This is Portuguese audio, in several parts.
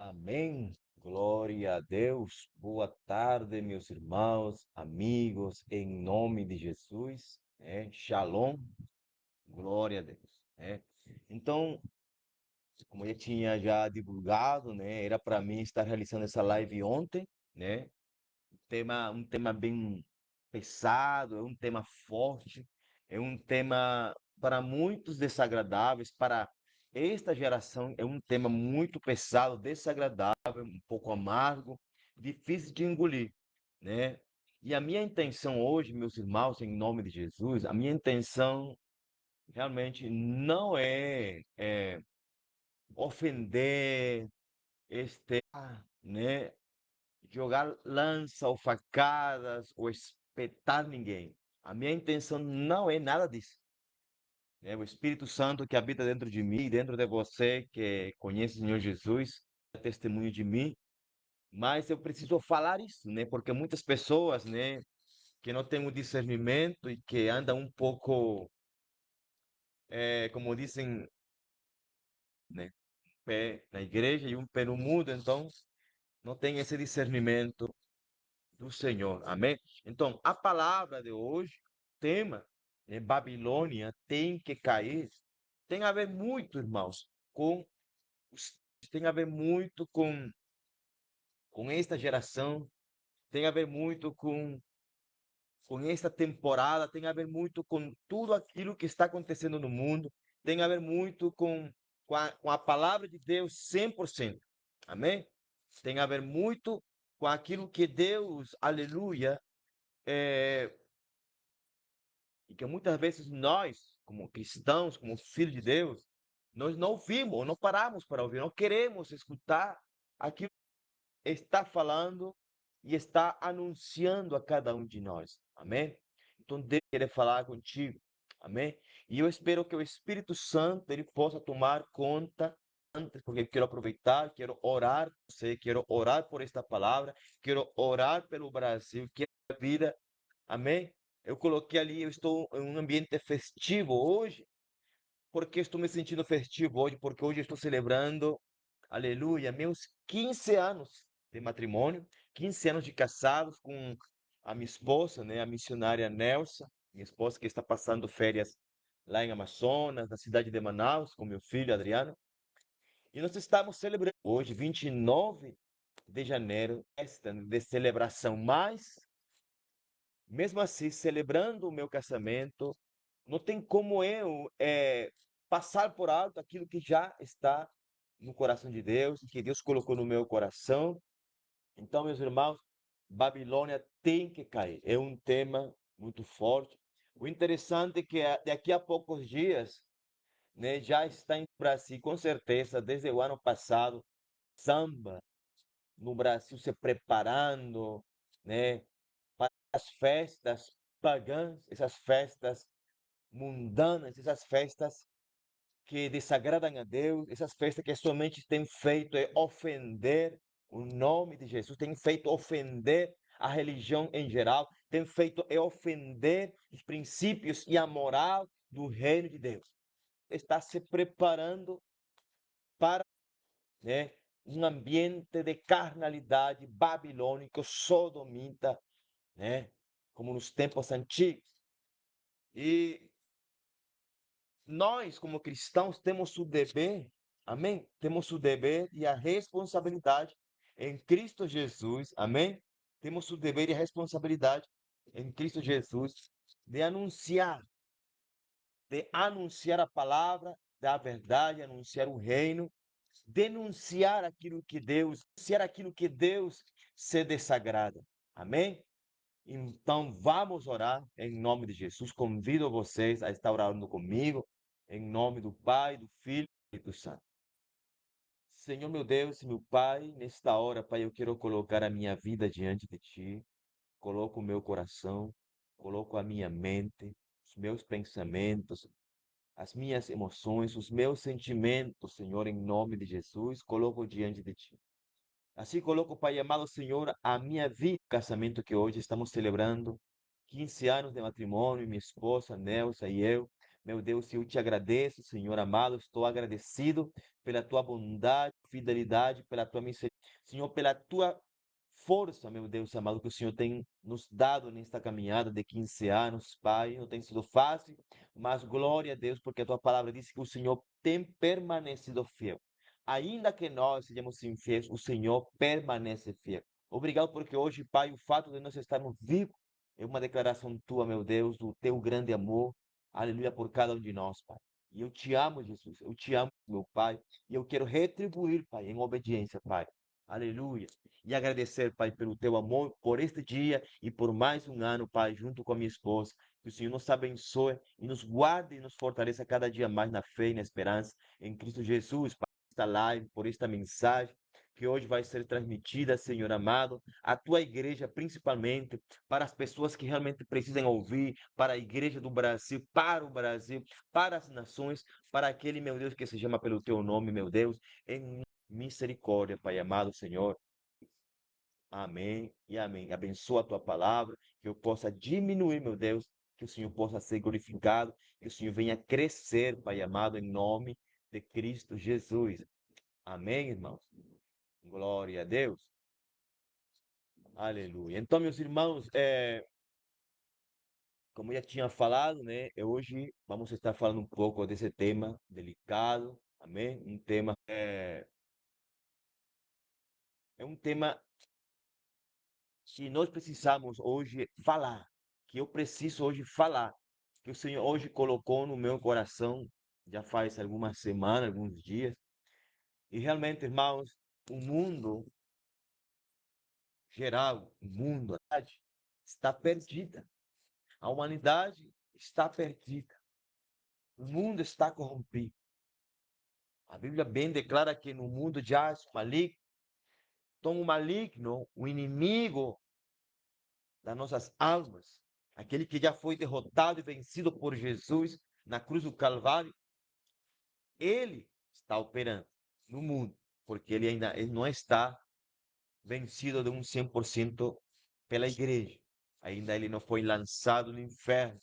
Amém. Glória a Deus. Boa tarde, meus irmãos, amigos, em nome de Jesus. Shalom. Glória a Deus. Então, como eu tinha já divulgado, era para mim estar realizando essa live ontem, né? Um tema bem pesado, é um tema forte, é um tema para muitos desagradáveis, para esta geração é um tema muito pesado, desagradável, um pouco amargo, difícil de engolir, né? E a minha intenção hoje, meus irmãos, em nome de Jesus, a minha intenção realmente não é ofender, né? Jogar lança ou facadas ou espetar ninguém. A minha intenção não é nada disso. O Espírito Santo que habita dentro de mim, dentro de você, que conhece o Senhor Jesus, é testemunho de mim. Mas eu preciso falar isso, né? Porque muitas pessoas, né, que não têm o discernimento e que andam um pouco, como dizem, né, pé na igreja e um pé no mundo, então não tem esse discernimento do Senhor. Amém? Então, a palavra de hoje, tema, Babilônia tem que cair, tem a ver muito, irmãos, com os- tem a ver muito com esta geração, tem a ver muito com esta temporada, tem a ver muito com tudo aquilo que está acontecendo no mundo, tem a ver muito com a palavra de Deus 100%. Amém? Tem a ver muito com aquilo que Deus, aleluia, é, e que muitas vezes nós, como cristãos, como filhos de Deus, nós não ouvimos, não paramos para ouvir, não queremos escutar aquilo que está falando e está anunciando a cada um de nós. Amém? Então Deus quer falar contigo. Amém? E eu espero que o Espírito Santo ele possa tomar conta antes, porque eu quero aproveitar, quero orar por você, quero orar por esta palavra, quero orar pelo Brasil, que a vida. Amém? Eu coloquei ali, eu estou em um ambiente festivo hoje. Por que estou me sentindo festivo hoje? Porque hoje eu estou celebrando, aleluia, meus 15 anos de matrimônio, 15 anos de casados com a minha esposa, né, a missionária Nelsa, minha esposa que está passando férias lá em Amazonas, na cidade de Manaus, com meu filho Adriano. E nós estamos celebrando hoje, 29 de janeiro, esta de celebração, mas mesmo assim, celebrando o meu casamento, não tem como eu passar por alto aquilo que já está no coração de Deus, que Deus colocou no meu coração. Então, meus irmãos, Babilônia tem que cair. É um tema muito forte. O interessante é que daqui a poucos dias, né, já está em Brasil, com certeza, desde o ano passado, samba no Brasil se preparando, né, para as festas pagãs, essas festas mundanas, essas festas que desagradam a Deus, essas festas que somente têm feito é ofender o nome de Jesus, têm feito ofender a religião em geral, têm feito é ofender os princípios e a moral do reino de Deus. Está se preparando para, né, um ambiente de carnalidade babilônico, sodomita, né, como nos tempos antigos. E nós, como cristãos, temos o dever, amém? Temos o dever e a responsabilidade em Cristo Jesus, amém? Temos o dever e a responsabilidade em Cristo Jesus de anunciar a palavra da verdade, anunciar o reino, denunciar aquilo que Deus se desagrada. Amém? Então vamos orar em nome de Jesus. Convido vocês a estar orando comigo, em nome do Pai, do Filho e do Santo. Senhor meu Deus e meu Pai, nesta hora, Pai, eu quero colocar a minha vida diante de Ti. Coloco o meu coração, coloco a minha mente, os meus pensamentos, as minhas emoções, os meus sentimentos, Senhor, em nome de Jesus, coloco diante de Ti. Assim coloco, Pai amado Senhor, a minha vida, casamento que hoje estamos celebrando, 15 anos de matrimônio, minha esposa, Nelsa e eu. Meu Deus, eu te agradeço, Senhor amado, estou agradecido pela tua bondade, fidelidade, pela tua misericórdia, Senhor, pela tua força, meu Deus amado, que o Senhor tem nos dado nesta caminhada de 15 anos, Pai. Não tem sido fácil, mas glória a Deus, porque a tua palavra diz que o Senhor tem permanecido fiel. Ainda que nós sejamos infiéis, o Senhor permanece fiel. Obrigado, porque hoje, Pai, o fato de nós estarmos vivos é uma declaração tua, meu Deus, do teu grande amor. Aleluia, por cada um de nós, Pai. E eu te amo, Jesus. Eu te amo, meu Pai. E eu quero retribuir, Pai, em obediência, Pai. Aleluia. E agradecer, Pai, pelo teu amor, por este dia e por mais um ano, Pai, junto com a minha esposa. Que o Senhor nos abençoe e nos guarde e nos fortaleça cada dia mais na fé e na esperança em Cristo Jesus, Pai. Esta live, por esta mensagem que hoje vai ser transmitida, Senhor amado, à tua igreja, principalmente, para as pessoas que realmente precisam ouvir, para a igreja do Brasil, para o Brasil, para as nações, para aquele, meu Deus, que se chama pelo teu nome, meu Deus, em misericórdia, Pai amado, Senhor. Amém e amém. Abençoa a tua palavra, que eu possa diminuir, meu Deus, que o Senhor possa ser glorificado, que o Senhor venha crescer, Pai amado, em nome de Cristo Jesus. Amém, irmãos? Glória a Deus. Aleluia. Então, meus irmãos, como eu já tinha falado, né, hoje vamos estar falando um pouco desse tema delicado, amém? Um tema, é um tema que nós precisamos hoje falar, que eu preciso hoje falar, que o Senhor hoje colocou no meu coração, já faz algumas semanas, alguns dias, e realmente, irmãos, o mundo geral, o mundo, a humanidade está perdida. A humanidade está perdida. O mundo está corrompido. A Bíblia bem declara que no mundo jaz o maligno. Então, o maligno, o inimigo das nossas almas, aquele que já foi derrotado e vencido por Jesus na cruz do Calvário, ele está operando no mundo, porque ele não está vencido de um 100% pela igreja. Ainda ele não foi lançado no inferno.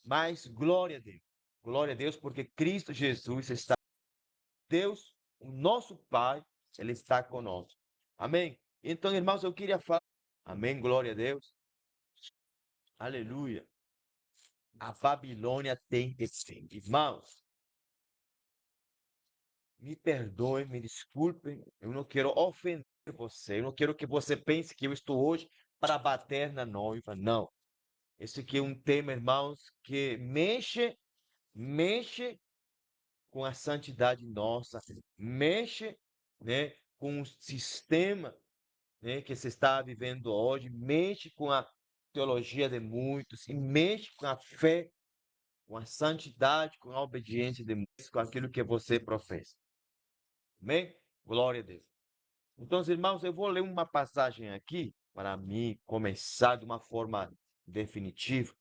Mas glória a Deus, porque Cristo Jesus está, Deus, o nosso Pai, ele está conosco. Amém? Então, irmãos, eu queria falar. Amém, glória a Deus. Aleluia. A Babilônia tem fim. Irmãos, me perdoem, me desculpem, eu não quero ofender você, eu não quero que você pense que eu estou hoje para bater na noiva, não. Esse aqui é um tema, irmãos, que mexe com a santidade nossa, mexe, né, com o sistema, né, que se está vivendo hoje, mexe com a teologia de muitos e mexe com a fé, com a santidade, com a obediência de muitos, com aquilo que você professa. Amém? Glória a Deus. Então, irmãos, eu vou ler uma passagem aqui para mim começar de uma forma definitiva.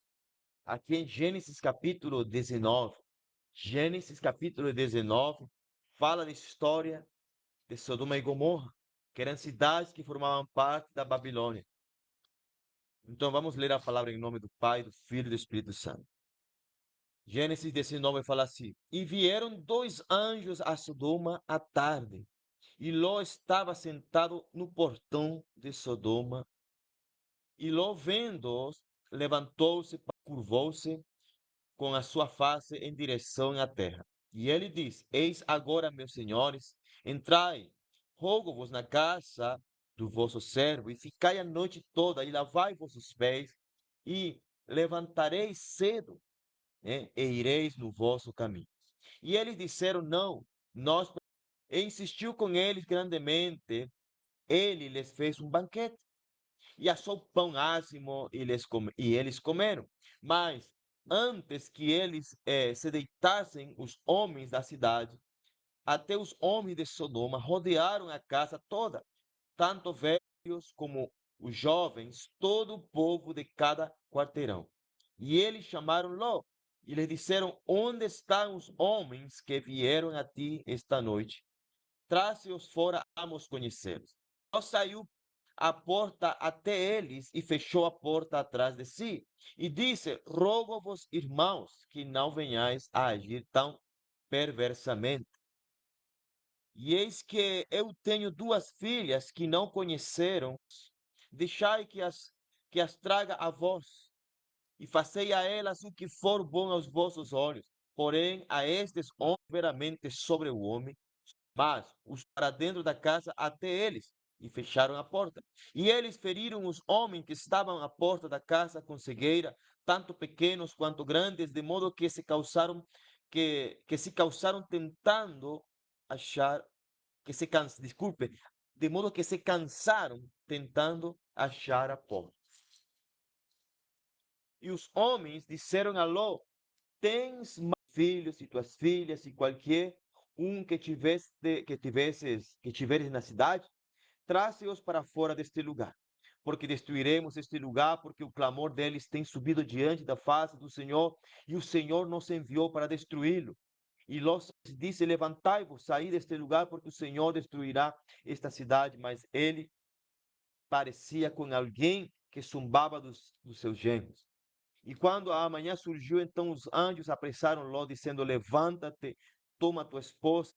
Aqui em Gênesis capítulo 19. Gênesis capítulo 19 fala da história de Sodoma e Gomorra, que eram cidades que formavam parte da Babilônia. Então vamos ler a palavra em nome do Pai, do Filho e do Espírito Santo. Gênesis 19 fala assim: E vieram dois anjos a Sodoma à tarde, e Ló estava sentado no portão de Sodoma. E Ló, vendo-os, levantou-se, curvou-se com a sua face em direção à terra. E ele diz: Eis agora, meus senhores, entrai, rogo-vos na casa do vosso servo, e ficai a noite toda, e lavai vossos pés, e levantareis cedo, né, e ireis no vosso caminho. E eles disseram: Não, nós. E insistiu com eles grandemente. Ele lhes fez um banquete e assou pão ázimo e eles comeram. Mas antes que eles se deitassem, os homens da cidade, até os homens de Sodoma, rodearam a casa toda, tanto velhos como os jovens, todo o povo de cada quarteirão. E eles chamaram Ló e lhe disseram: Onde estão os homens que vieram a ti esta noite? Traze-os fora, vamos conhecê-los. Ló saiu a porta até eles e fechou a porta atrás de si. E disse: Rogo-vos, irmãos, que não venhais a agir tão perversamente. E eis que eu tenho duas filhas que não conheceram. Deixai que as traga a vós, e fazei a elas o que for bom aos vossos olhos. Porém, a estes homens veramente sobre o homem, mas os para dentro da casa até eles, e fecharam a porta. E eles feriram os homens que estavam à porta da casa com cegueira, tanto pequenos quanto grandes, de modo que se causaram tentando achar, desculpe, de modo que se cansaram tentando achar a porta. E os homens disseram a Ló: Tens mais filhos e tuas filhas, e qualquer que tiveres na cidade, traze-os para fora deste lugar, porque destruiremos este lugar, porque o clamor deles tem subido diante da face do Senhor, e o Senhor nos enviou para destruí-lo. E Ló disse: Levantai-vos, saí deste lugar, porque o Senhor destruirá esta cidade. Mas ele parecia com alguém que zumbava dos seus genros. E quando a manhã surgiu, então os anjos apressaram Ló, dizendo: Levanta-te, toma tua esposa.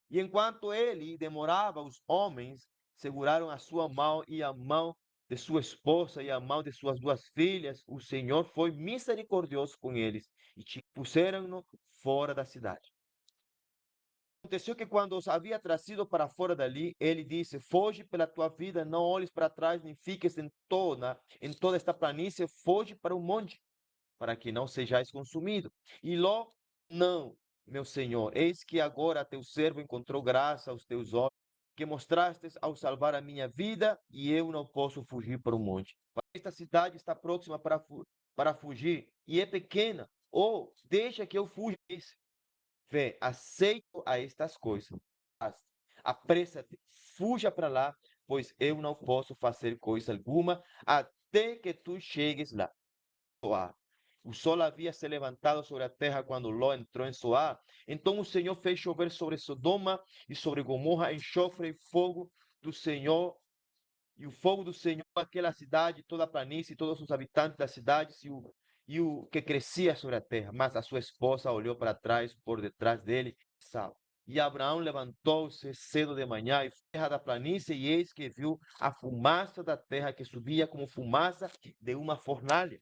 E enquanto ele demorava, os homens seguraram a sua mão e a mão de sua esposa e a mão de suas duas filhas. O Senhor foi misericordioso com eles e puseram-no fora da cidade. Aconteceu que quando os havia trazido para fora dali, ele disse: Foge pela tua vida, não olhes para trás, nem fiques em toda esta planície, foge para o monte, para que não sejais consumido. E Ló: Não, meu senhor, eis que agora teu servo encontrou graça aos teus olhos, que mostrastes ao salvar a minha vida, e eu não posso fugir para o monte. Esta cidade está próxima para fugir, e é pequena. Ou deixa que eu fuja. Vê, aceito a estas coisas. Apressa-te, fuja para lá, pois eu não posso fazer coisa alguma até que tu chegues lá. Soar. O sol havia se levantado sobre a terra quando Ló entrou em Soar. Então o Senhor fez chover sobre Sodoma e sobre Gomorra enxofre e fogo do Senhor. E o fogo do Senhor, aquela cidade, toda a planície, todos os habitantes da cidade e o que crescia sobre a terra. Mas a sua esposa olhou para trás, por detrás dele, Sal. E Abraão levantou-se cedo de manhã e foi à terra da planície, e eis que viu a fumaça da terra que subia como fumaça de uma fornalha.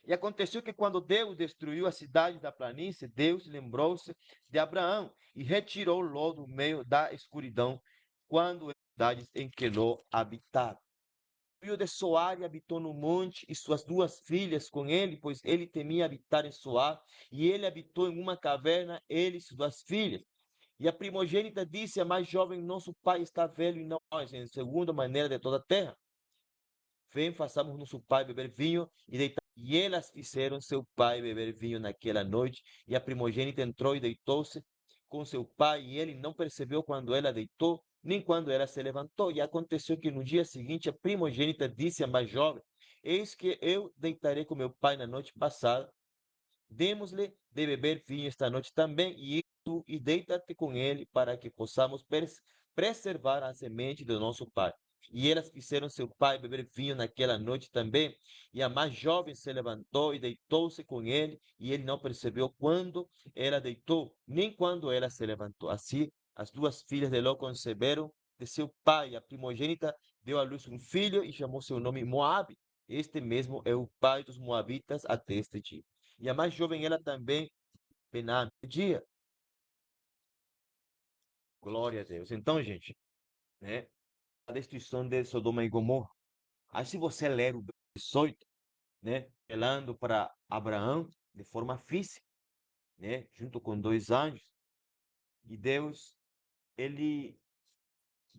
E aconteceu que quando Deus destruiu a cidade da planície, Deus lembrou-se de Abraão e retirou Ló do meio da escuridão, quando as cidades em que Ló habitava. Filho de Soar e habitou no monte, e suas duas filhas com ele, pois ele temia habitar em Soar, e ele habitou em uma caverna, ele e suas duas filhas. E a primogênita disse: A mais jovem, nosso pai está velho e não nós, em segunda maneira de toda a terra. Vem, façamos nosso pai beber vinho e deitar. E elas fizeram seu pai beber vinho naquela noite. E a primogênita entrou e deitou-se com seu pai. E ele não percebeu quando ela deitou, nem quando ela se levantou. E aconteceu que no dia seguinte a primogênita disse à mais jovem: Eis que eu deitarei com meu pai na noite passada. Demos-lhe de beber vinho esta noite também, e tu e deita-te com ele, para que possamos preservar a semente do nosso pai. E elas fizeram seu pai beber vinho naquela noite também, e a mais jovem se levantou e deitou-se com ele, e ele não percebeu quando ela deitou, nem quando ela se levantou. Assim, as duas filhas de Ló conceberam de seu pai. A primogênita deu à luz um filho e chamou seu nome Moabe. Este mesmo é o pai dos moabitas até este dia. E a mais jovem, ela também penava dia. Glória a Deus. Então, gente, né? A destruição de Sodoma e Gomorra. Aí, se você ler o 18, né? Apelando para Abraão de forma física, né? Junto com dois anjos. E Deus, ele,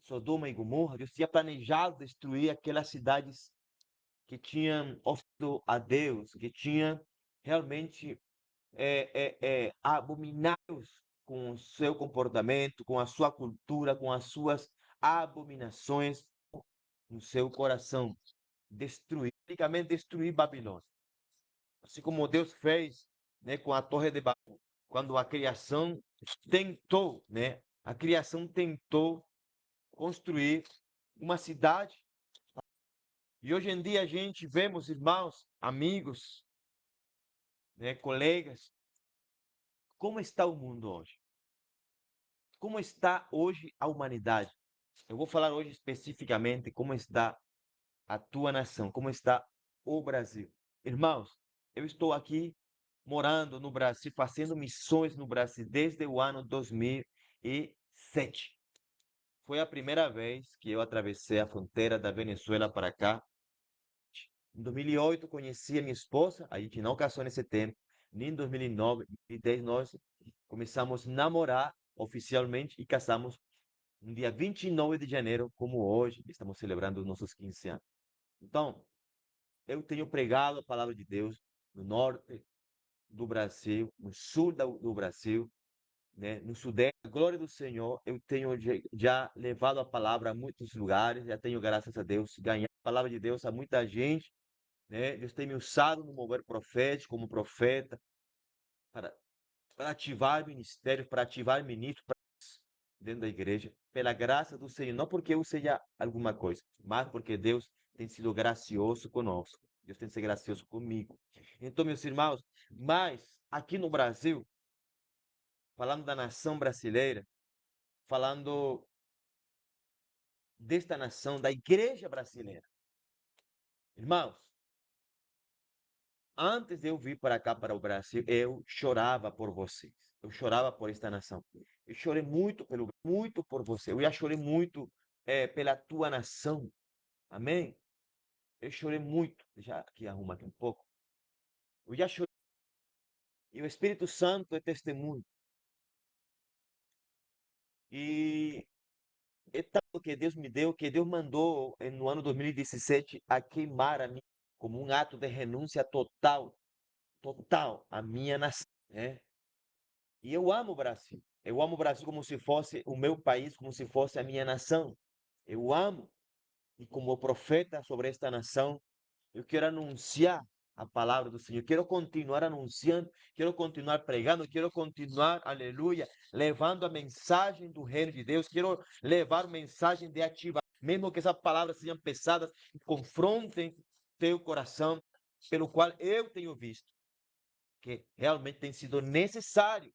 Sodoma e Gomorra, Deus tinha planejado destruir aquelas cidades que tinham ofendido a Deus, que tinham realmente abominados com o seu comportamento, com a sua cultura, com as suas abominações no seu coração. Destruir, praticamente destruir Babilônia. Assim como Deus fez, né, com a Torre de Babel, quando a criação tentou, né, a criação tentou construir uma cidade E hoje em dia a gente vemos irmãos, amigos, né, colegas, como está o mundo hoje? Como está hoje a humanidade? Eu vou falar hoje especificamente como está a tua nação, como está o Brasil. Irmãos, eu estou aqui morando no Brasil, fazendo missões no Brasil desde o ano 2007. Foi a primeira vez que eu atravessei a fronteira da Venezuela para cá. Em 2008 conheci a minha esposa, a gente não casou nesse tempo, nem em 2009, 2010 nós começamos a namorar oficialmente e casamos no dia 29 de janeiro, como hoje, estamos celebrando os nossos 15 anos. Então, eu tenho pregado a palavra de Deus no norte do Brasil, no sul do Brasil, né, no sudeste. A glória do Senhor, eu tenho já levado a palavra a muitos lugares, já tenho, graças a Deus, ganhado a palavra de Deus a muita gente, né? Deus tem me usado no mover profético, como profeta, para, para ativar ministérios, para ativar ministros dentro da igreja, pela graça do Senhor, não porque eu seja alguma coisa, mas porque Deus tem sido gracioso conosco. Deus tem sido gracioso comigo. Então, meus irmãos, mas aqui no Brasil, falando da nação brasileira, falando desta nação, da igreja brasileira. Irmãos, antes de eu vir para cá, para o Brasil, eu chorava por vocês. Eu chorava por esta nação. Eu chorei muito por você. Eu já chorei muito pela tua nação. Amém? Eu chorei muito. Já aqui arruma aqui um pouco. Eu já chorei. E o Espírito Santo é testemunho. E é tanto que Deus me deu, que Deus mandou no ano 2017 a queimar a mim como um ato de renúncia total, total à minha nação, né? E eu amo o Brasil. Eu amo o Brasil como se fosse o meu país, como se fosse a minha nação. Eu amo. E como profeta sobre esta nação, eu quero anunciar a palavra do Senhor. Quero continuar anunciando, quero continuar pregando, quero continuar, aleluia, levando a mensagem do reino de Deus. Quero levar mensagem de ativar, mesmo que essas palavras sejam pesadas, confrontem teu coração, pelo qual eu tenho visto que realmente tem sido necessário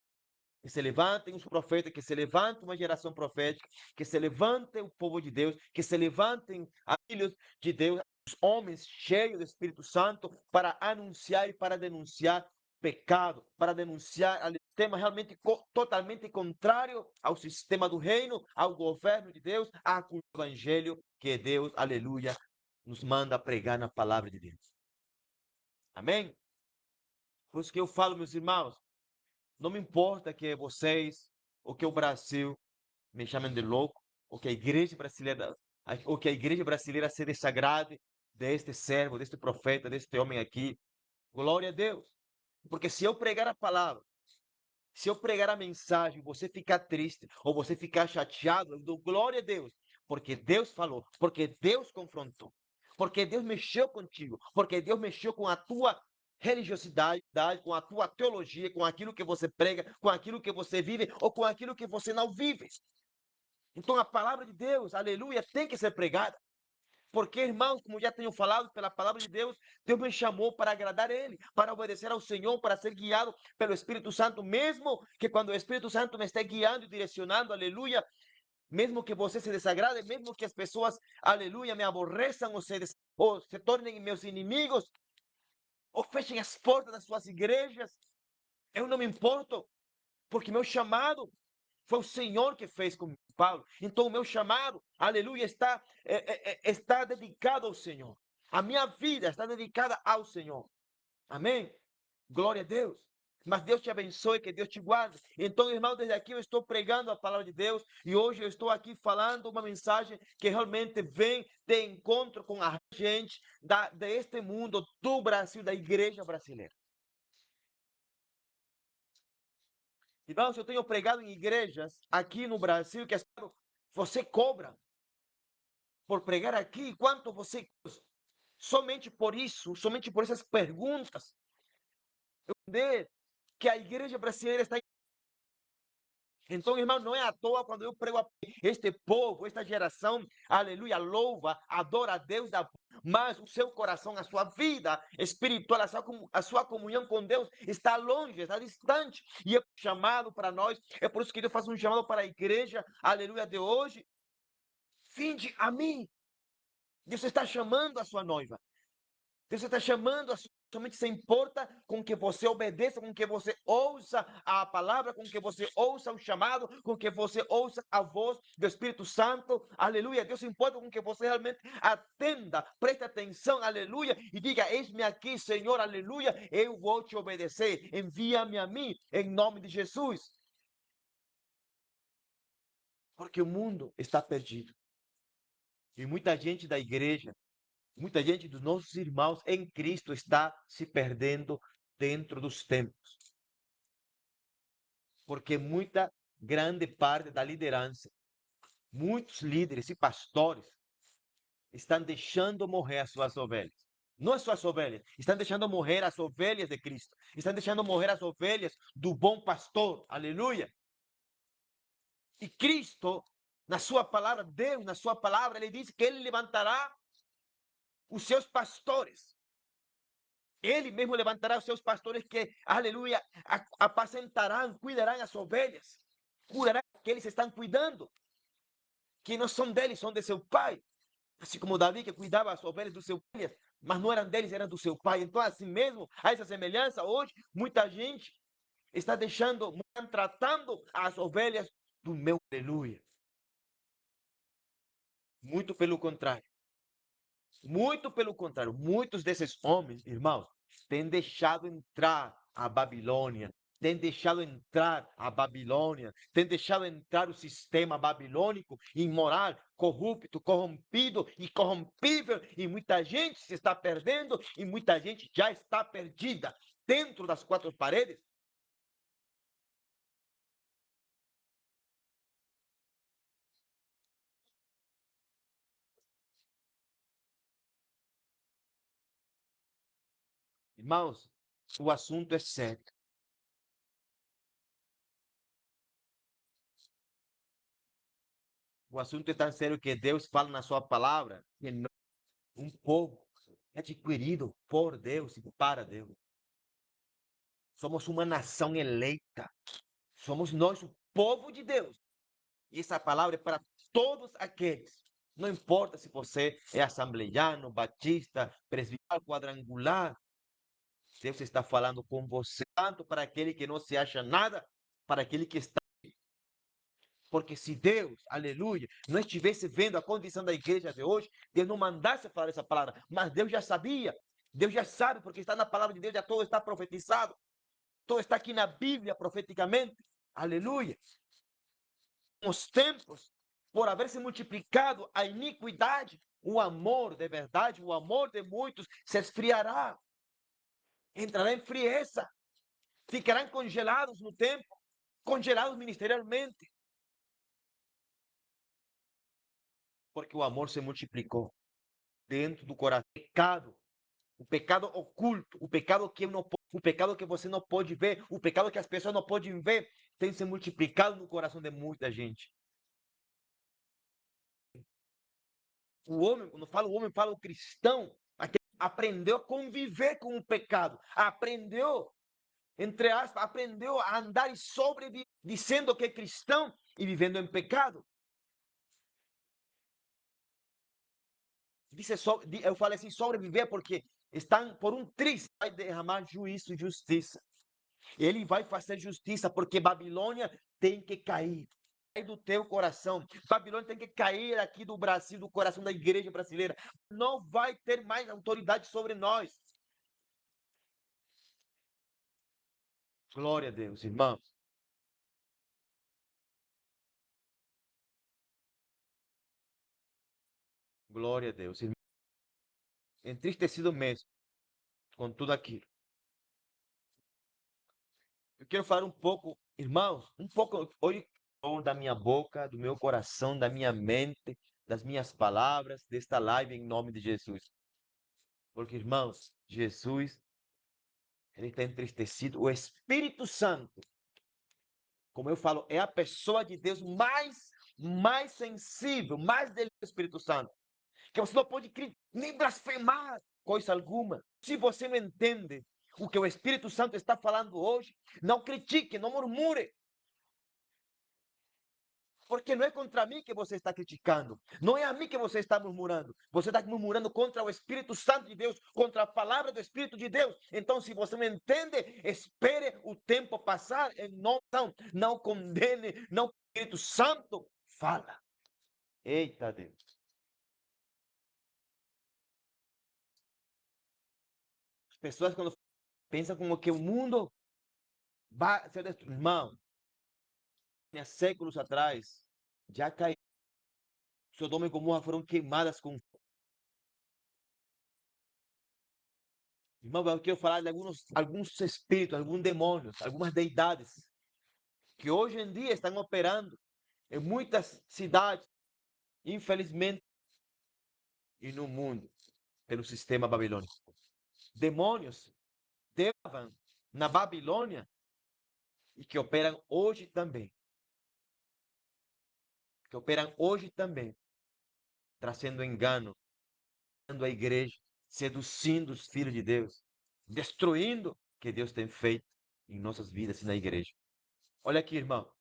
que se levantem os profetas, que se levante uma geração profética, que se levante o povo de Deus, que se levantem os filhos de Deus, os homens cheios do Espírito Santo, para anunciar e para denunciar pecado, para denunciar o sistema realmente totalmente contrário ao sistema do reino, ao governo de Deus, ao evangelho que Deus, aleluia, nos manda pregar na palavra de Deus. Amém? Por isso que eu falo, meus irmãos, não me importa que vocês, ou que o Brasil me chamem de louco, ou que a igreja brasileira, ou que a igreja brasileira se desagrade deste servo, deste profeta, deste homem aqui. Glória a Deus. Porque se eu pregar a palavra, se eu pregar a mensagem, você ficar triste ou você ficar chateado, eu dou glória a Deus, porque Deus falou, porque Deus confrontou, porque Deus mexeu contigo, porque Deus mexeu com a tua religiosidade, com a tua teologia, com aquilo que você prega, com aquilo que você vive ou com aquilo que você não vive. Então a palavra de Deus, aleluia, tem que ser pregada. Porque, irmãos, como já tenho falado pela palavra de Deus, Deus me chamou para agradar a Ele, para obedecer ao Senhor, para ser guiado pelo Espírito Santo, mesmo que quando o Espírito Santo me esteja guiando e direcionando, aleluia, mesmo que você se desagrade, mesmo que as pessoas, aleluia, me aborreçam ou se tornem meus inimigos, ou fechem as portas das suas igrejas, eu não me importo, porque meu chamado foi o Senhor que fez com Paulo. Então, o meu chamado, aleluia, está dedicado ao Senhor. A minha vida está dedicada ao Senhor. Amém? Glória a Deus. Mas Deus te abençoe, que Deus te guarde. Então, irmão, desde aqui eu estou pregando a palavra de Deus e hoje eu estou aqui falando uma mensagem que realmente vem de encontro com a gente deste mundo, do Brasil, da igreja brasileira. Irmãos, eu tenho pregado em igrejas aqui no Brasil que você cobra por pregar aqui, quanto você somente por isso, somente por essas perguntas, eu entender que a igreja brasileira está Então, irmão, não é à toa quando eu prego a este povo, esta geração, aleluia, louva, adora a Deus, mas o seu coração, a sua vida espiritual, a sua comunhão com Deus está longe, está distante. E é chamado para nós, é por isso que Deus faz um chamado para a igreja, aleluia, de hoje. Vinde a mim. Deus está chamando a sua noiva. Deus está chamando a sua. Somente se importa com que você obedeça, com que você ouça a palavra, com que você ouça o chamado, com que você ouça a voz do Espírito Santo. Aleluia. Deus se importa com que você realmente atenda, preste atenção, aleluia, e diga: eis-me aqui, Senhor, aleluia, eu vou te obedecer. Envia-me a mim, em nome de Jesus. Porque o mundo está perdido. E muita gente da igreja, muita gente dos nossos irmãos em Cristo está se perdendo dentro dos templos, porque muita grande parte da liderança, muitos líderes e pastores estão deixando morrer as suas ovelhas. Não as suas ovelhas, estão deixando morrer as ovelhas de Cristo, estão deixando morrer as ovelhas do bom pastor. Aleluia! E Cristo, na sua palavra, Deus, na sua palavra, ele diz que ele levantará os seus pastores. Ele mesmo levantará os seus pastores que, aleluia, apacentarão, cuidarão as ovelhas, curarão que eles estão cuidando, que não são deles, são de seu pai. Assim como Davi, que cuidava as ovelhas do seu pai, mas não eram deles, eram do seu pai. Então, assim mesmo, a essa semelhança, hoje, muita gente está deixando, tratando as ovelhas do meu aleluia. Muito pelo contrário. Muito pelo contrário, muitos desses homens, irmãos, têm deixado entrar a Babilônia, têm deixado entrar a Babilônia, têm deixado entrar o sistema babilônico, imoral, corrupto, corrompido e corrompível, e muita gente se está perdendo e muita gente já está perdida dentro das quatro paredes. Irmãos, o assunto é sério. O assunto é tão sério que Deus fala na sua palavra que um povo adquirido por Deus e para Deus. Somos uma nação eleita. Somos nós o povo de Deus. E essa palavra é para todos aqueles. Não importa se você é assembleiano, batista, presbiteriano, quadrangular. Deus está falando com você, tanto para aquele que não se acha nada, para aquele que está. Porque se Deus, aleluia, não estivesse vendo a condição da igreja de hoje, Deus não mandasse falar essa palavra. Mas Deus já sabia. Deus já sabe, porque está na palavra de Deus, já todo está profetizado. Todo está aqui na Bíblia profeticamente. Aleluia. Os tempos, por haver se multiplicado a iniquidade, o amor de verdade, o amor de muitos se esfriará. Entrará em frieza. Ficarão congelados no tempo, congelados ministerialmente, porque o amor se multiplicou dentro do coração. O pecado oculto, o pecado que não, o pecado que você não pode ver, o pecado que as pessoas não podem ver, tem se multiplicado no coração de muita gente. O homem, quando fala o homem, fala o cristão, aquele que aprendeu a conviver com o pecado, aprendeu, entre aspas, aprendeu a andar e sobreviver, dizendo que é cristão e vivendo em pecado. Eu falo assim, sobreviver porque estão por um triz, vai derramar juízo e justiça. Ele vai fazer justiça porque Babilônia tem que cair. Do teu coração. Babilônia tem que cair aqui do Brasil, do coração da igreja brasileira. Não vai ter mais autoridade sobre nós. Glória a Deus, irmão. Glória a Deus, irmão. Entristecido mesmo com tudo aquilo. Eu quero falar um pouco, irmãos, um pouco hoje da minha boca, do meu coração, da minha mente, das minhas palavras, desta live em nome de Jesus. Porque, irmãos, Jesus, ele está entristecido. O Espírito Santo como eu falo, é a pessoa de Deus mais sensível, mais dele, do Espírito Santo. Que você não pode nem blasfemar coisa alguma. Se você não entende o que o Espírito Santo está falando hoje, não critique, não murmure. Porque não é contra mim que você está criticando. Não é a mim que você está murmurando. Você está murmurando contra o Espírito Santo de Deus, contra a palavra do Espírito de Deus. Então, se você não entende, espere o tempo passar e não condene, não. O Espírito Santo fala. Eita Deus. As pessoas, quando pensam como que o mundo vai ser destruído. Irmão, há séculos atrás, já caiu. Sodoma e Gomorra foram queimadas com. Irmão, eu quero falar de alguns espíritos, alguns demônios, algumas deidades que hoje em dia estão operando em muitas cidades, infelizmente, e no mundo, pelo sistema babilônico. Demônios estavam na Babilônia e que operam hoje também. Que operam hoje também, trazendo engano, a igreja, seduzindo os filhos de Deus, destruindo o que Deus tem feito em nossas vidas e na igreja. Olha aqui, irmão.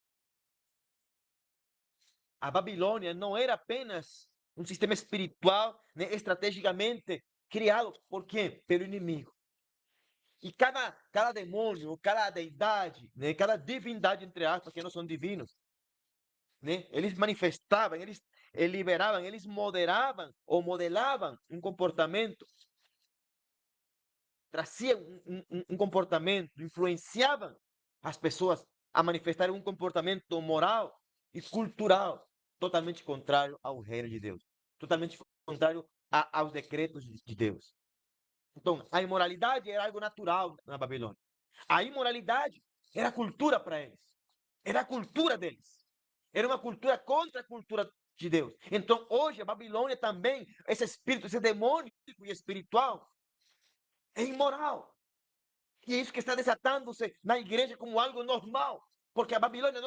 A Babilônia não era apenas um sistema espiritual, né, estrategicamente criado por quem? Pelo inimigo. E cada demônio, cada deidade, né, cada divindade, entre aspas, que não são divinos, né, eles manifestavam, eles liberavam, eles moderavam ou modelavam um comportamento, traziam um comportamento, influenciavam as pessoas a manifestar um comportamento moral e cultural totalmente contrário ao reino de Deus, totalmente contrário aos decretos de Deus. Então, a imoralidade era algo natural na Babilônia. A imoralidade era cultura para eles. Era a cultura deles. Era uma cultura contra a cultura de Deus. Então, hoje, a Babilônia também, esse espírito, esse demônio e espiritual, é imoral. E é isso que está desatando-se na igreja como algo normal. Porque a Babilônia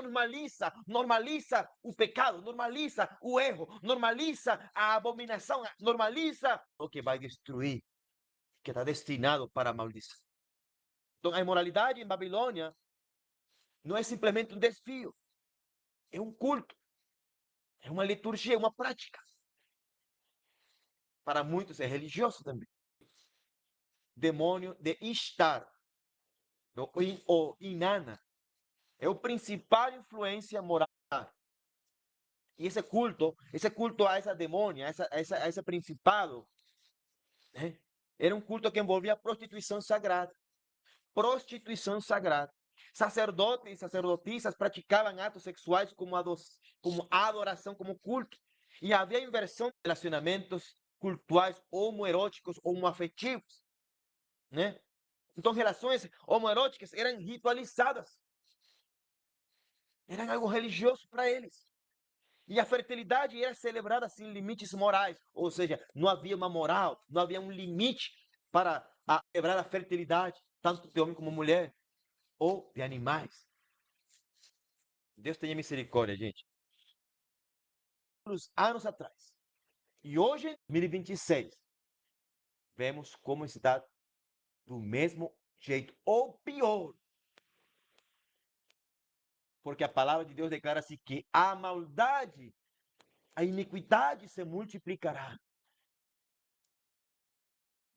normaliza o pecado, normaliza o erro, normaliza a abominação, normaliza o que vai destruir, que está destinado para a maldição. Então, a imoralidade em Babilônia não é simplesmente um desvio, é um culto, é uma liturgia, é uma prática. Para muitos é religioso também. Demônio de Ishtar, ou Inanna, é o principal influência moral. E esse culto a essa demônia, a esse principado, né, era um culto que envolvia prostituição sagrada. Prostituição sagrada. Sacerdotes e sacerdotisas praticavam atos sexuais como adoração, como culto. E havia inversão de relacionamentos cultuais homoeróticos ou homoafetivos, né? Então, relações homoeróticas eram ritualizadas. Eram algo religioso para eles. E a fertilidade era celebrada sem limites morais. Ou seja, não havia uma moral, não havia um limite para celebrar a fertilidade, tanto de homem como mulher, ou de animais. Deus tenha misericórdia, gente. Anos atrás. E hoje, em 2026, vemos como está do mesmo jeito, ou pior. Porque a palavra de Deus declara-se que a maldade, a iniquidade se multiplicará.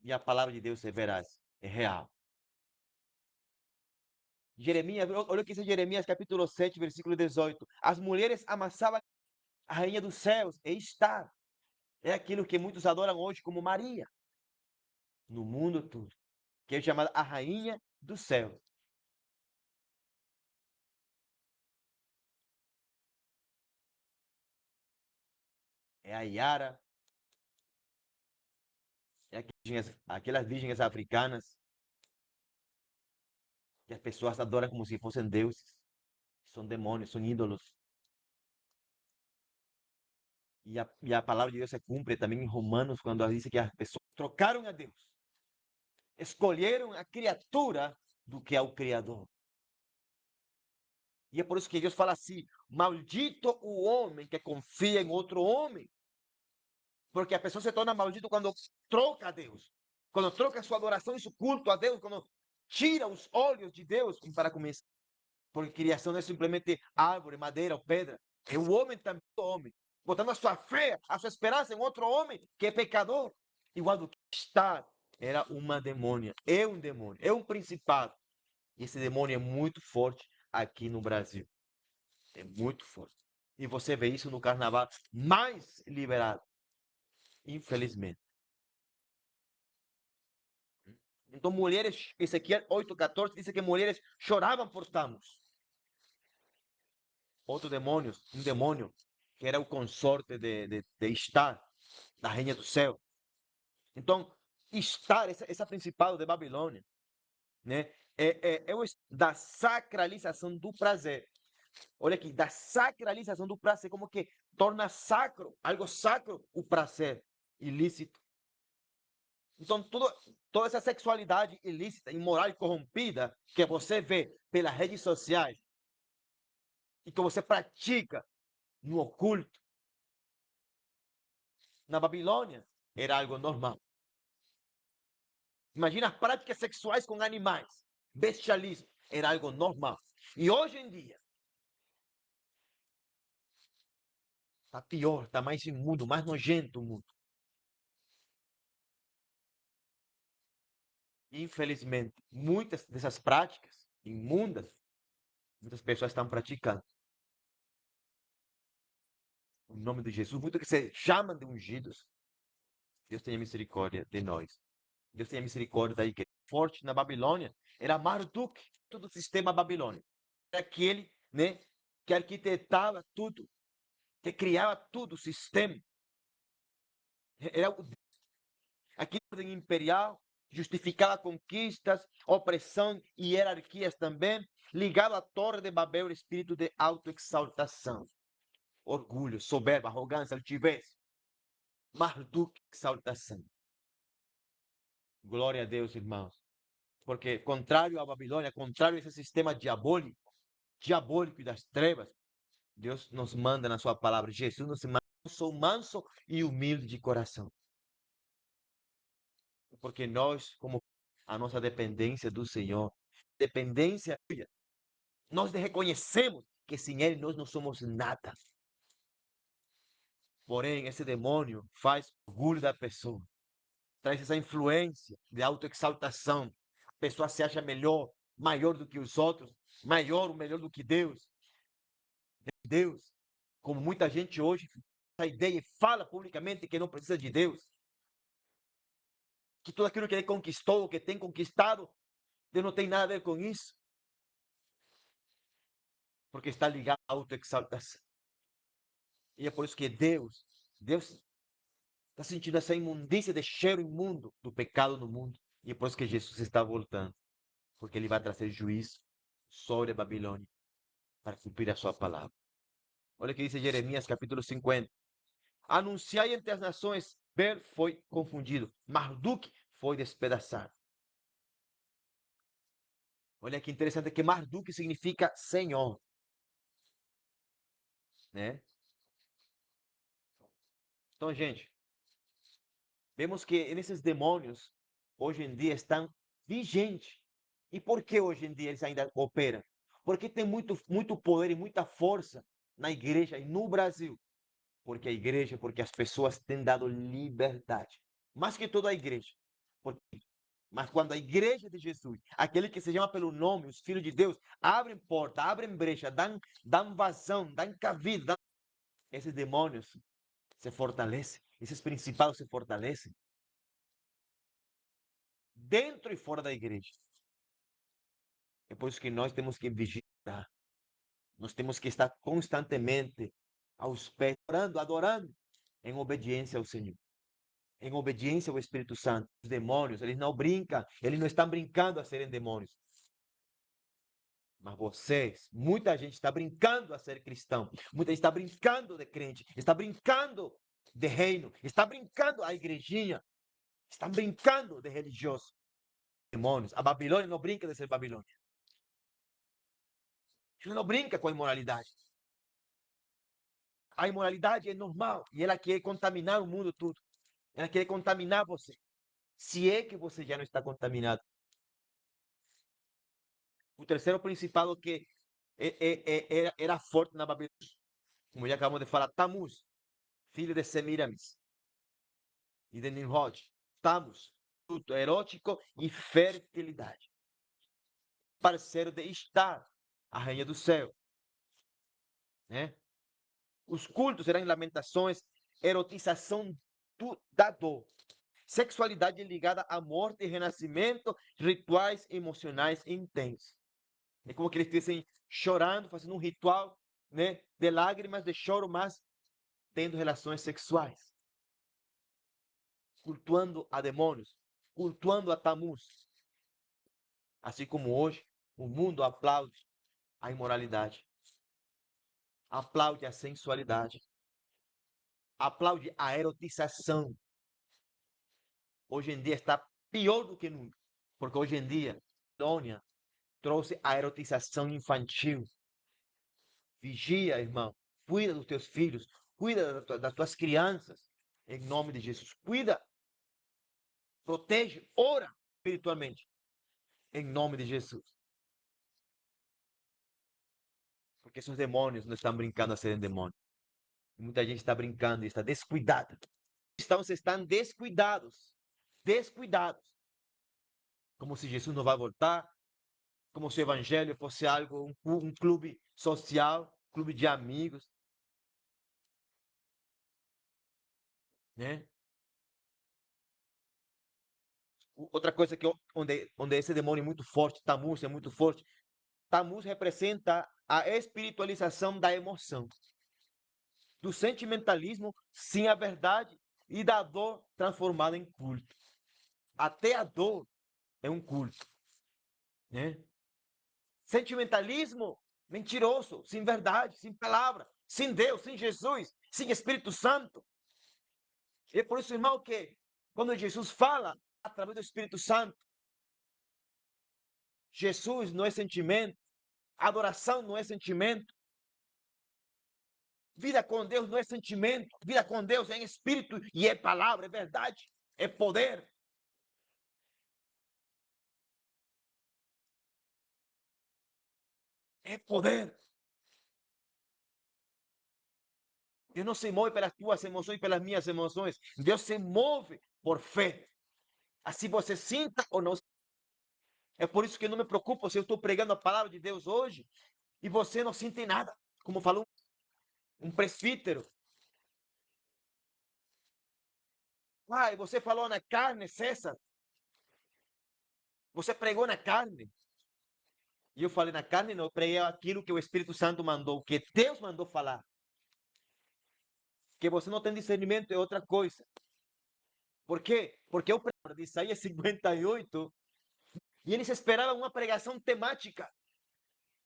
E a palavra de Deus é veraz, é real. Jeremias, olha o que diz Jeremias capítulo 7, versículo 18. As mulheres amassavam a rainha dos céus, e está. É aquilo que muitos adoram hoje como Maria, no mundo todo, que é chamada a rainha dos céus. É a Yara, é aquelas virgens africanas que as pessoas adoram como se fossem deuses. São demônios, são ídolos. E a palavra de Deus se cumpre também em Romanos, quando diz que as pessoas trocaram a Deus, escolheram a criatura do que ao Criador. E é por isso que Deus fala assim: maldito o homem que confia em outro homem. Porque a pessoa se torna maldito quando troca a Deus, quando troca sua adoração e seu culto a Deus, quando tira os olhos de Deus para começar. Porque criação não é simplesmente árvore, madeira ou pedra. É o homem também, o homem. Botando a sua fé, a sua esperança em outro homem que é pecador. Igual do que está. Era uma demônia. É um demônio. É um principado. E esse demônio é muito forte aqui no Brasil. É muito forte. E você vê isso no carnaval mais liberado. Infelizmente. Então, mulheres, Ezequiel 8:14 diz que mulheres choravam por Tammuz. Outro demônio, um demônio, que era o consorte de Istar, da rainha do céu. Então, Istar, essa principal de Babilônia, né, da sacralização do prazer. Olha aqui, da sacralização do prazer, como que torna sacro, algo sacro, o prazer ilícito. Então, toda essa sexualidade ilícita, imoral e corrompida que você vê pelas redes sociais e que você pratica no oculto, na Babilônia, era algo normal. Imagina as práticas sexuais com animais, bestialismo, era algo normal. E hoje em dia, está pior, está mais imundo, mais nojento o mundo. Infelizmente, muitas dessas práticas imundas, muitas pessoas estão praticando. Em nome de Jesus, muitos que se chamam de ungidos. Deus tenha misericórdia de nós. Deus tenha misericórdia da igreja. Forte na Babilônia era Marduk, todo o sistema babilônico. Era aquele, né, que arquitetava tudo, que criava tudo, o sistema. Era aqui a ordem imperial, justificava conquistas, opressão e hierarquias também, ligado à torre de Babel, o espírito de autoexaltação, orgulho, soberba, arrogância, altivez, Marduk, exaltação. Glória a Deus, irmãos. Porque contrário à Babilônia, contrário a esse sistema diabólico e das trevas, Deus nos manda na sua palavra, Jesus nos manda, eu sou manso e humilde de coração. Porque nós, como a nossa dependência do Senhor, dependência, nós reconhecemos que sem Ele nós não somos nada. Porém, esse demônio faz orgulho da pessoa, traz essa influência de autoexaltação. A pessoa se acha melhor, maior do que os outros, maior ou melhor do que Deus. Deus, como muita gente hoje, essa ideia e fala publicamente que não precisa de Deus, que tudo aquilo que ele conquistou, que tem conquistado, Deus não tem nada a ver com isso, porque está ligado à autoexaltação. E é por isso que Deus está sentindo essa imundícia de cheiro imundo do pecado no mundo. E é por isso que Jesus está voltando, porque ele vai trazer juízo sobre a Babilônia para cumprir a sua palavra. Olha o que diz Jeremias capítulo 50. Anunciai entre as nações, Bel foi confundido, Marduk foi despedaçado. Olha que interessante que Marduk significa Senhor, né? Então, gente, vemos que esses demônios hoje em dia estão vigentes. E por que hoje em dia eles ainda operam? Porque tem muito poder e muita força na igreja e no Brasil. Porque a igreja, porque as pessoas têm dado liberdade. Mais que toda a igreja. Porque mas quando a igreja de Jesus, aquele que se chama pelo nome, os filhos de Deus, abrem porta, abrem brecha, dão vazão, dão cabida, esses demônios se fortalecem, esses principados se fortalecem dentro e fora da igreja. É por isso que nós temos que vigiar, nós temos que estar constantemente aos pés, orando, adorando, em obediência ao Senhor, em obediência ao Espírito Santo. Os demônios, eles não brincam, eles não estão brincando a serem demônios. Mas vocês, muita gente está brincando a ser cristão, muita gente está brincando de crente, está brincando de reino, está brincando a igrejinha, está brincando de religioso. Demônios, a Babilônia não brinca de ser Babilônia. Jesus não brinca com a imoralidade. A imoralidade é normal e ela quer contaminar o mundo todo. Ela quer contaminar você. Se é que você já não está contaminado. O terceiro principado que era forte na Babilônia, como já acabamos de falar, Tamuz, filho de Semiramis e de Nimrod. Tamuz, fruto erótico e fertilidade. Parceiro de Estar, a rainha do céu. Né? Os cultos eram lamentações, erotização da dor. Sexualidade ligada à morte e renascimento, rituais emocionais intensos. É como que eles estivessem chorando, fazendo um ritual, né, de lágrimas, de choro, mas tendo relações sexuais, cultuando a demônios, cultuando a Tamuz. Assim como hoje, o mundo aplaude a imoralidade, aplaude a sensualidade, aplaude a erotização. Hoje em dia está pior do que nunca, porque hoje em dia, a Babilônia trouxe a erotização infantil. Vigia, irmão, cuida dos teus filhos, cuida das tuas crianças, em nome de Jesus. Cuida, protege, ora espiritualmente, em nome de Jesus. Porque esses demônios não estão brincando a serem demônios. Muita gente está brincando e está descuidada. Estão descuidados, descuidados. Como se Jesus não vai voltar, como se o evangelho fosse algo, um clube social, clube de amigos, né? Outra coisa que onde esse demônio é muito forte, Tamuz é muito forte. Tamuz representa a espiritualização da emoção, do sentimentalismo sem a verdade e da dor transformada em culto. Até a dor é um culto, né? Sentimentalismo mentiroso, sem verdade, sem palavra, sem Deus, sem Jesus, sem Espírito Santo. E é por isso, irmão, que quando Jesus fala através do Espírito Santo, Jesus não é sentimento, adoração não é sentimento, vida com Deus não é sentimento, vida com Deus é em espírito e é palavra, é verdade, é poder. É poder. Deus não se move pelas tuas emoções, pelas minhas emoções. Deus se move por fé. Assim você sinta ou não. É por isso que eu não me preocupo se eu estou pregando a palavra de Deus hoje e você não sente nada. Como falou um presbítero. Ah, você falou na carne, César. Você pregou na carne. E eu falei na carne, não, eu preguei aquilo que o Espírito Santo mandou, que Deus mandou falar. Que você não tem discernimento é outra coisa. Por quê? Porque eu prego de Isaías 58 e eles esperavam uma pregação temática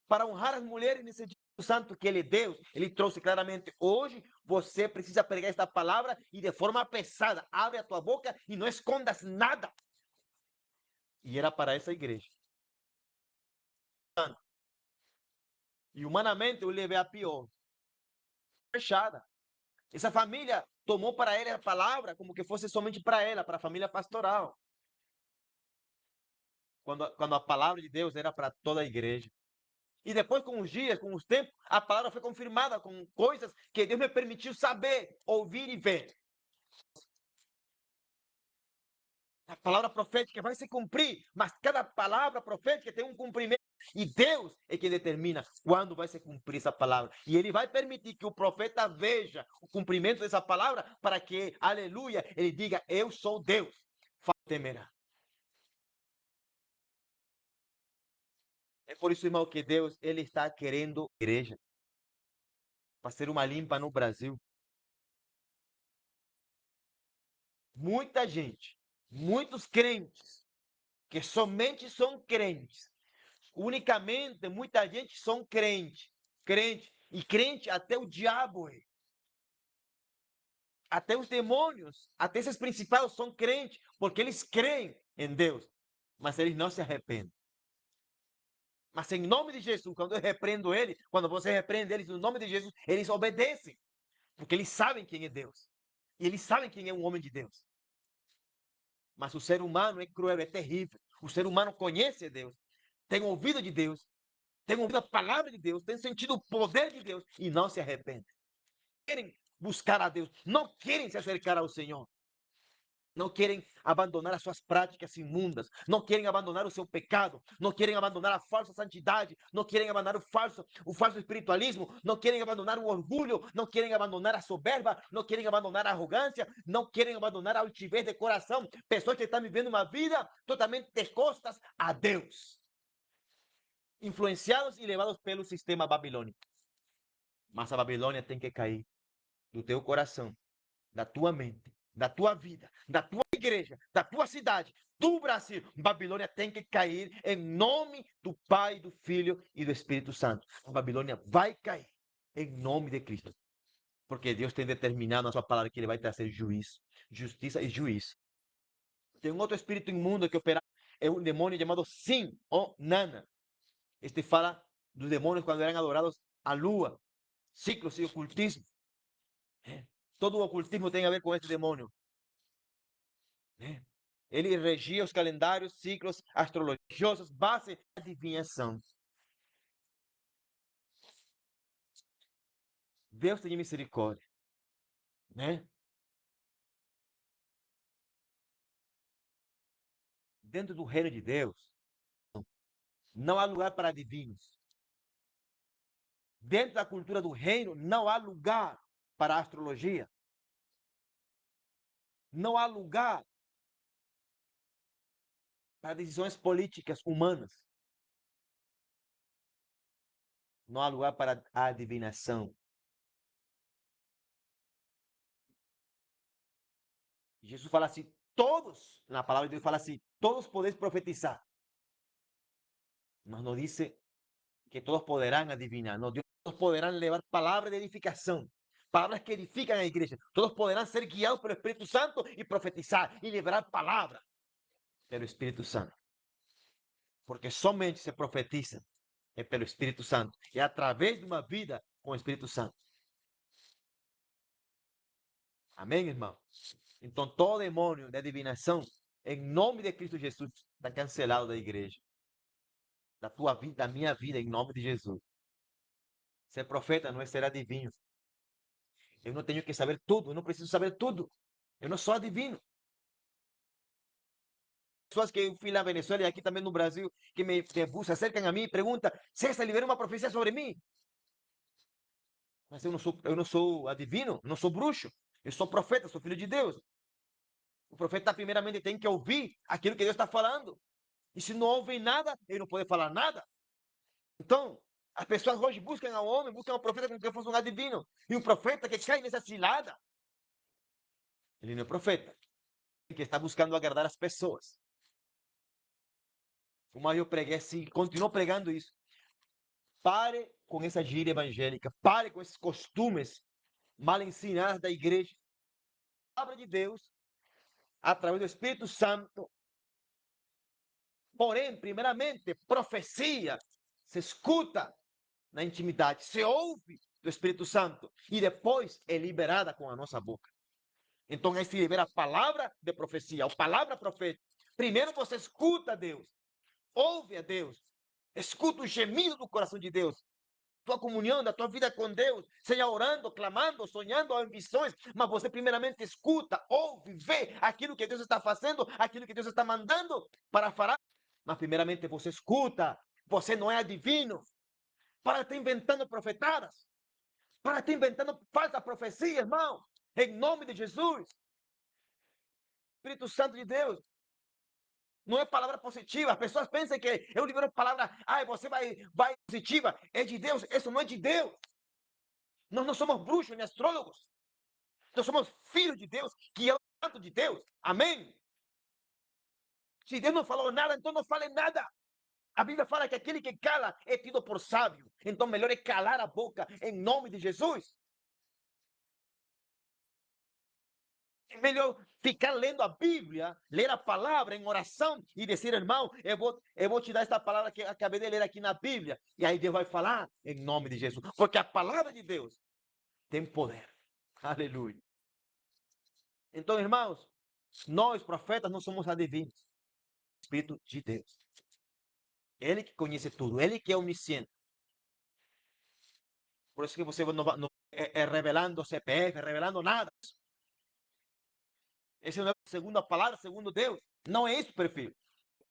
para honrar as mulheres nesse dia santo que ele é Deus. Ele trouxe claramente, hoje você precisa pregar esta palavra e de forma pesada. Abre a tua boca e não escondas nada. E era para essa igreja. E humanamente eu levei a pior. Fechada. Essa família tomou para ela a palavra como que fosse somente para ela, para a família pastoral. Quando a palavra de Deus era para toda a igreja. E depois, com os dias, com os tempos, a palavra foi confirmada com coisas que Deus me permitiu saber, ouvir e ver. A palavra profética vai se cumprir, mas cada palavra profética tem um cumprimento. E Deus é quem determina quando vai se cumprir essa palavra. E Ele vai permitir que o profeta veja o cumprimento dessa palavra para que, aleluia, ele diga: Eu sou Deus. Temerá. É por isso, irmão, que Deus ele está querendo igreja fazer uma limpa no Brasil. Muita gente, muitos crentes que somente são crentes. Unicamente, muita gente são crente. E crente até o diabo é. Até os demônios, até esses principados são crentes, porque eles creem em Deus, mas eles não se arrependem. Mas em nome de Jesus, quando eu repreendo ele, quando você repreende eles no nome de Jesus, eles obedecem. Porque eles sabem quem é Deus. E eles sabem quem é um homem de Deus. Mas o ser humano é cruel, é terrível. O ser humano conhece Deus, tem ouvido de Deus, tem ouvido a palavra de Deus, tem sentido o poder de Deus e não se arrepende. Querem buscar a Deus, não querem se acercar ao Senhor. Não querem abandonar as suas práticas imundas, não querem abandonar o seu pecado, não querem abandonar a falsa santidade, não querem abandonar o falso espiritualismo, não querem abandonar o orgulho, não querem abandonar a soberba, não querem abandonar a arrogância, não querem abandonar a altivez de coração. Pessoas que estão vivendo uma vida totalmente de costas a Deus, influenciados e levados pelo sistema babilônico. Mas a Babilônia tem que cair do teu coração, da tua mente, da tua vida, da tua igreja, da tua cidade, do Brasil. Babilônia tem que cair em nome do Pai, do Filho e do Espírito Santo. A Babilônia vai cair em nome de Cristo. Porque Deus tem determinado na sua palavra que ele vai trazer juízo, justiça e juízo. Tem um outro espírito imundo que opera, é um demônio chamado Sin ou Nana. Este fala dos demônios quando eram adorados à lua, ciclos e ocultismo. Todo o ocultismo tem a ver com este demônio. Ele regia os calendários, ciclos astrológicos, base da adivinhação. Deus tem misericórdia, né? Dentro do reino de Deus, não há lugar para adivinhos. Dentro da cultura do reino, não há lugar para a astrologia. Não há lugar para decisões políticas humanas. Não há lugar para a adivinação. Jesus fala assim, todos, na palavra de Deus fala assim, todos podem profetizar. Mas não diz que todos poderán adivinar, no, todos podrán levar palabras de edificación, palabras que edifican a la iglesia, todos podrán ser guiados por el Espíritu Santo y profetizar y liberar palabras del Espíritu Santo, porque somente se profetiza pelo Espíritu Santo e através de uma vida com o Espírito Santo. Amém, irmão? Então, todo demônio de adivinação, em nome de Cristo Jesus, está cancelado da igreja, da tua vida, da minha vida, em nome de Jesus. Ser profeta não é ser adivinho. Eu não tenho que saber tudo, eu não preciso saber tudo. Eu não sou adivino. Pessoas que eu fui lá na Venezuela e aqui também no Brasil, que se acercam a mim e perguntam, César, libera uma profecia sobre mim. Mas eu não sou adivino, não sou bruxo. Eu sou profeta, sou filho de Deus. O profeta primeiramente tem que ouvir aquilo que Deus está falando. E se não ouvem nada, ele não pode falar nada. Então, as pessoas hoje buscam ao homem, buscam ao profeta como se fosse um adivino. E um profeta que cai nessa cilada, ele não é profeta. Ele que está buscando agradar as pessoas. Como eu preguei assim, continuo pregando isso. Pare com essa gíria evangélica. Pare com esses costumes mal ensinados da igreja. A palavra de Deus, através do Espírito Santo. Porém, primeiramente, profecia se escuta na intimidade, se ouve do Espírito Santo e depois é liberada com a nossa boca. Então, aí se libera a palavra de profecia, a palavra profética. Primeiro você escuta a Deus, ouve a Deus, escuta o gemido do coração de Deus. Tua comunhão, da tua vida com Deus, seja orando, clamando, sonhando em visões, mas você primeiramente escuta, ouve, vê aquilo que Deus está fazendo, aquilo que Deus está mandando para falar. Mas primeiramente você escuta, você não é adivino. Para estar inventando profetadas, para estar inventando falsa profecia, irmão, em nome de Jesus. Espírito Santo de Deus. Não é palavra positiva. As pessoas pensam que eu libero palavra, você vai positiva. É de Deus. Isso não é de Deus. Nós não somos bruxos nem astrólogos. Nós somos filhos de Deus, que é o santo de Deus. Amém? Se Deus não falou nada, então não fale nada. A Bíblia fala que aquele que cala é tido por sábio. Então melhor é calar a boca em nome de Jesus. É melhor ficar lendo a Bíblia, ler a palavra em oração e dizer, irmão, eu vou te dar esta palavra que acabei de ler aqui na Bíblia. E aí Deus vai falar em nome de Jesus. Porque a palavra de Deus tem poder. Aleluia. Então, irmãos, nós, profetas, não somos adivinhos. Espírito de Deus. Ele que conhece tudo. Ele que é onisciente. Por isso que você não é revelando CPF, revelando nada. Esse não é segundo a palavra, segundo Deus. Não é esse o perfil.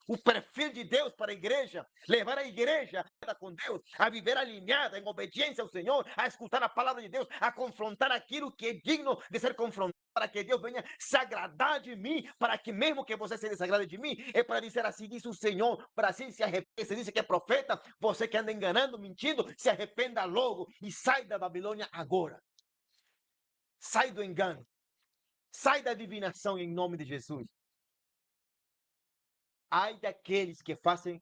O perfil de Deus para a igreja, levar a igreja com Deus, a viver alinhada em obediência ao Senhor, a escutar a palavra de Deus, a confrontar aquilo que é digno de ser confrontado, para que Deus venha se agradar de mim, para que mesmo que você se desagrade de mim, é para dizer assim, diz o Senhor, para assim se arrepender, se diz que é profeta, você que anda enganando, mentindo, se arrependa logo e sai da Babilônia agora. Sai do engano, sai da divinação em nome de Jesus. Ai daqueles que fazem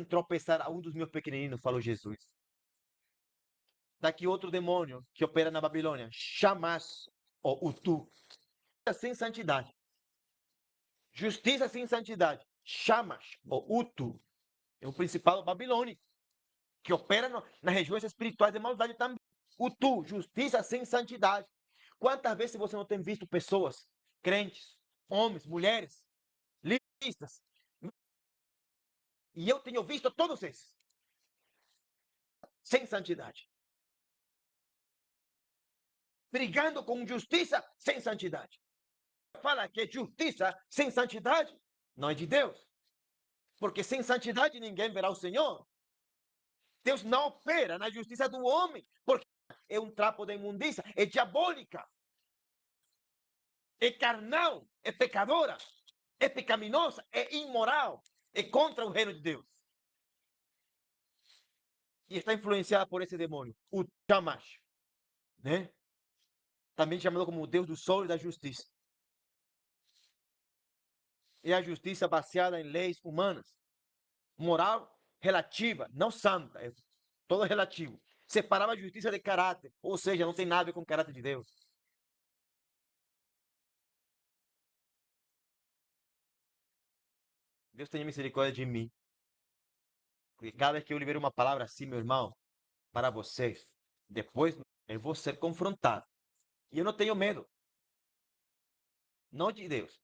tropeçar a um dos meus pequeninos, falou Jesus. Daqui outro demônio que opera na Babilônia, Shamash, ou Utu, sem santidade. Justiça sem santidade, Shamash, ou Utu, é o principal babilônico, que opera nas regiões espirituais de maldade também. Utu, justiça sem santidade. Quantas vezes você não tem visto pessoas, crentes, homens, mulheres, listas, e eu tenho visto todos esses, sem santidade. Brigando com justiça sem santidade. Fala que justiça sem santidade não é de Deus. Porque sem santidade ninguém verá o Senhor. Deus não opera na justiça do homem, porque é um trapo da imundícia, é diabólica, é carnal, é pecadora, é pecaminosa, é imoral, é contra o reino de Deus. E está influenciada por esse demônio, o Shamash, né? Também chamado como o Deus do sol e da justiça. É a justiça baseada em leis humanas, moral relativa, não santa, é todo relativo. Separava a justiça de caráter, ou seja, não tem nada a ver com o caráter de Deus. Deus tenha misericórdia de mim, porque cada vez que eu libero uma palavra assim, meu irmão, para vocês, depois eu vou ser confrontado. E eu não tenho medo, não de Deus,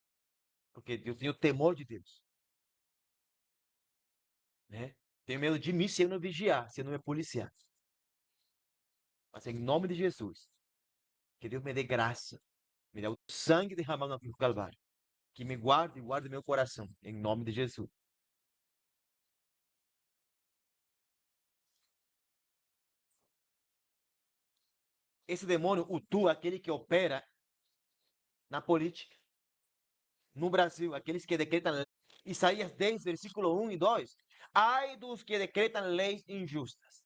porque eu tenho temor de Deus, né? Tenho medo de mim se eu não vigiar, se eu não me policiar. Mas em nome de Jesus, que Deus me dê graça, me dê o sangue derramado na cruz do Calvário, que me guarde e guarde meu coração, em nome de Jesus. Esse demônio, o tu, aquele que opera na política, no Brasil, aqueles que decretam Isaías 10, versículo 1 e 2. Ai dos que decretam leis injustas.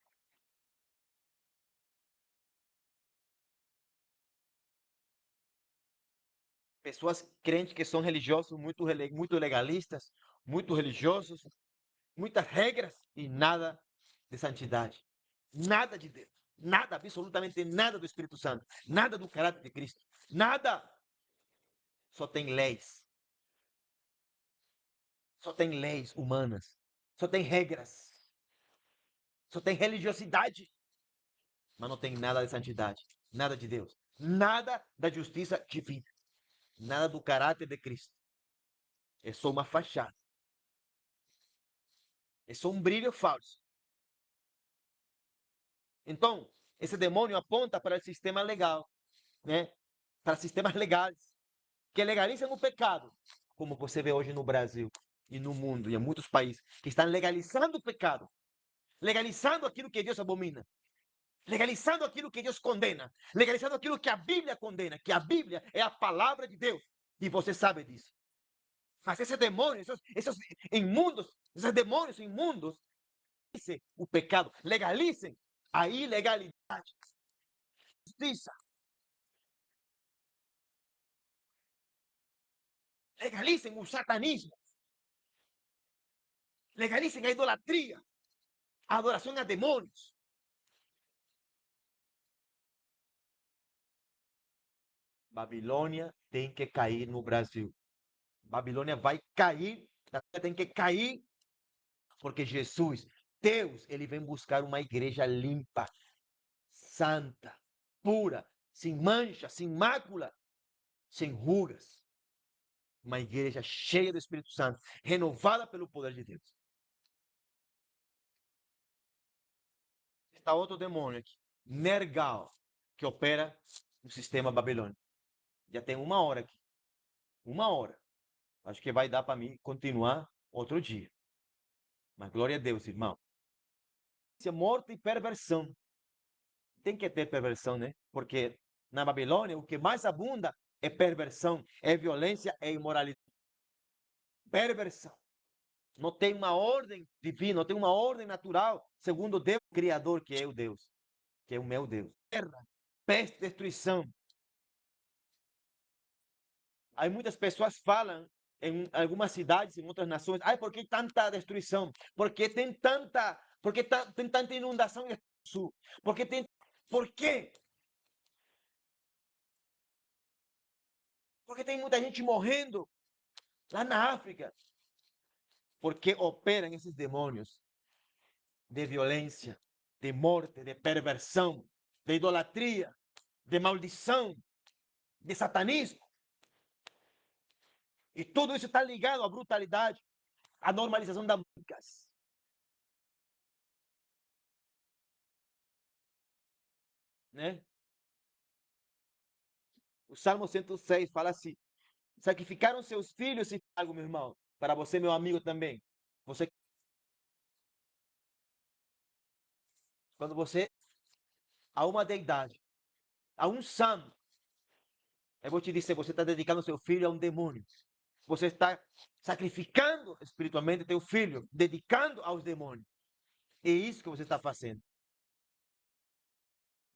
Pessoas crentes que são religiosos, muito legalistas, muito religiosos, muitas regras e nada de santidade. Nada de Deus. Nada, absolutamente nada do Espírito Santo. Nada do caráter de Cristo. Nada. Só tem leis. Só tem leis humanas. Só tem regras. Só tem religiosidade. Mas não tem nada de santidade. Nada de Deus. Nada da justiça divina. Nada do caráter de Cristo. É só uma fachada. É só um brilho falso. Então, esse demônio aponta para o sistema legal, né? Para sistemas legais, que legalizam o pecado, como você vê hoje no Brasil e no mundo e em muitos países, que estão legalizando o pecado, legalizando aquilo que Deus abomina, legalizando aquilo que Deus condena, legalizando aquilo que a Bíblia condena, que a Bíblia é a palavra de Deus, e você sabe disso. Mas esse demônio, esses imundos, esses demônios imundos, o pecado, legalicem a ilegalidade, justiça, legalicem o satanismo, legalicem a idolatria, a adoração a demônios. Babilônia tem que cair no Brasil. Babilônia vai cair, tem que cair, porque Jesus, Deus, ele vem buscar uma igreja limpa, santa, pura, sem mancha, sem mácula, sem rugas. Uma igreja cheia do Espírito Santo, renovada pelo poder de Deus. Está outro demônio aqui, Nergal, que opera no sistema babilônico. Já tem 1 hora aqui. 1 hora. Acho que vai dar para mim continuar outro dia. Mas glória a Deus, irmão. Morte e perversão. Tem que ter perversão, né? Porque na Babilônia o que mais abunda é perversão, é violência, é imoralidade. Perversão. Não tem uma ordem divina, não tem uma ordem natural, segundo Deus, o Criador, que é o Deus, que é o meu Deus. Guerra, peste, destruição. Aí muitas pessoas falam em algumas cidades, em outras nações, ai, por que tanta destruição? Porque tem tanta inundação no sul? Por quê? Porque tem muita gente morrendo lá na África. Porque operam esses demônios de violência, de morte, de perversão, de idolatria, de maldição, de satanismo. E tudo isso está ligado à brutalidade, à normalização das músicas. Né? O Salmo 106 fala assim: sacrificaram seus filhos e algo, meu irmão, para você, meu amigo também. Você, quando você a uma deidade, a um santo, eu vou te dizer, você está dedicando seu filho a um demônio. Você está sacrificando espiritualmente teu filho, dedicando aos demônios. É isso que você está fazendo.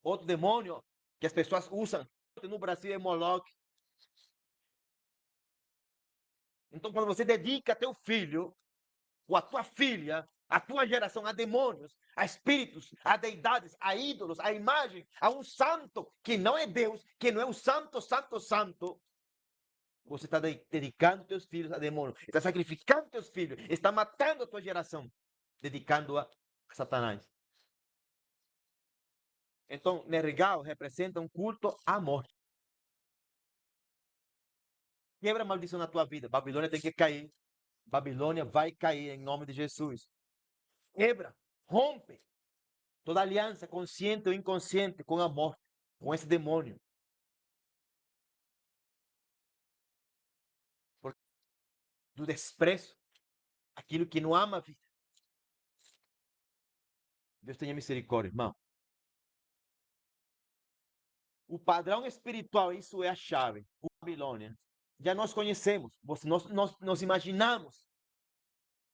Outro demônio que as pessoas usam no Brasil é Moloch. Então, quando você dedica teu filho ou a tua filha, a tua geração a demônios, a espíritos, a deidades, a ídolos, a imagem, a um santo que não é Deus, que não é o santo, santo, santo, você está dedicando teus filhos a demônios, está sacrificando teus filhos, está matando a tua geração, dedicando-a a Satanás. Então, Nergal representa um culto à morte. Quebra a maldição na tua vida. Babilônia tem que cair. Babilônia vai cair em nome de Jesus. Quebra, rompe toda aliança, consciente ou inconsciente, com a morte, com esse demônio. Do desprezo, aquilo que não ama a vida. Deus tenha misericórdia, irmão. O padrão espiritual, isso é a chave. O Babilônia. Já nós conhecemos, nós imaginamos.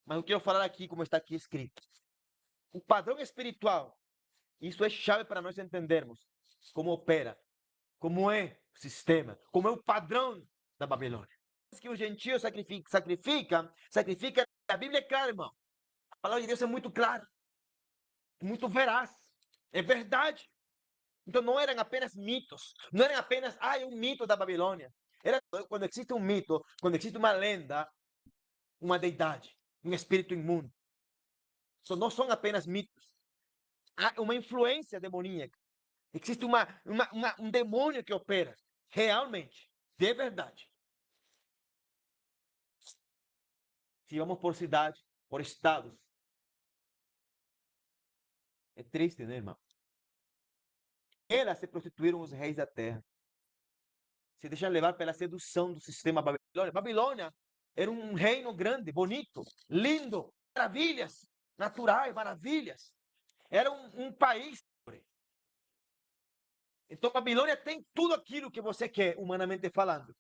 Mas eu quero falar aqui, como está aqui escrito. O padrão espiritual, isso é chave para nós entendermos como opera, como é o sistema, como é o padrão da Babilônia. Que os gentios sacrificam. A Bíblia é clara, irmão. A palavra de Deus é muito clara, muito veraz. É verdade. Então não eram apenas mitos, não eram apenas, é um mito da Babilônia. Era quando existe um mito, quando existe uma lenda, uma deidade, um espírito imundo. Não são apenas mitos. Há uma influência demoníaca. Existe um demônio que opera realmente, de verdade. Se vamos por cidade, por estados, é triste, né, irmão? Elas se prostituíram os reis da terra. Se deixaram levar pela sedução do sistema babilônico. Babilônia era um reino grande, bonito, lindo, maravilhas naturais, maravilhas. Era um país. Então, Babilônia tem tudo aquilo que você quer, humanamente falando.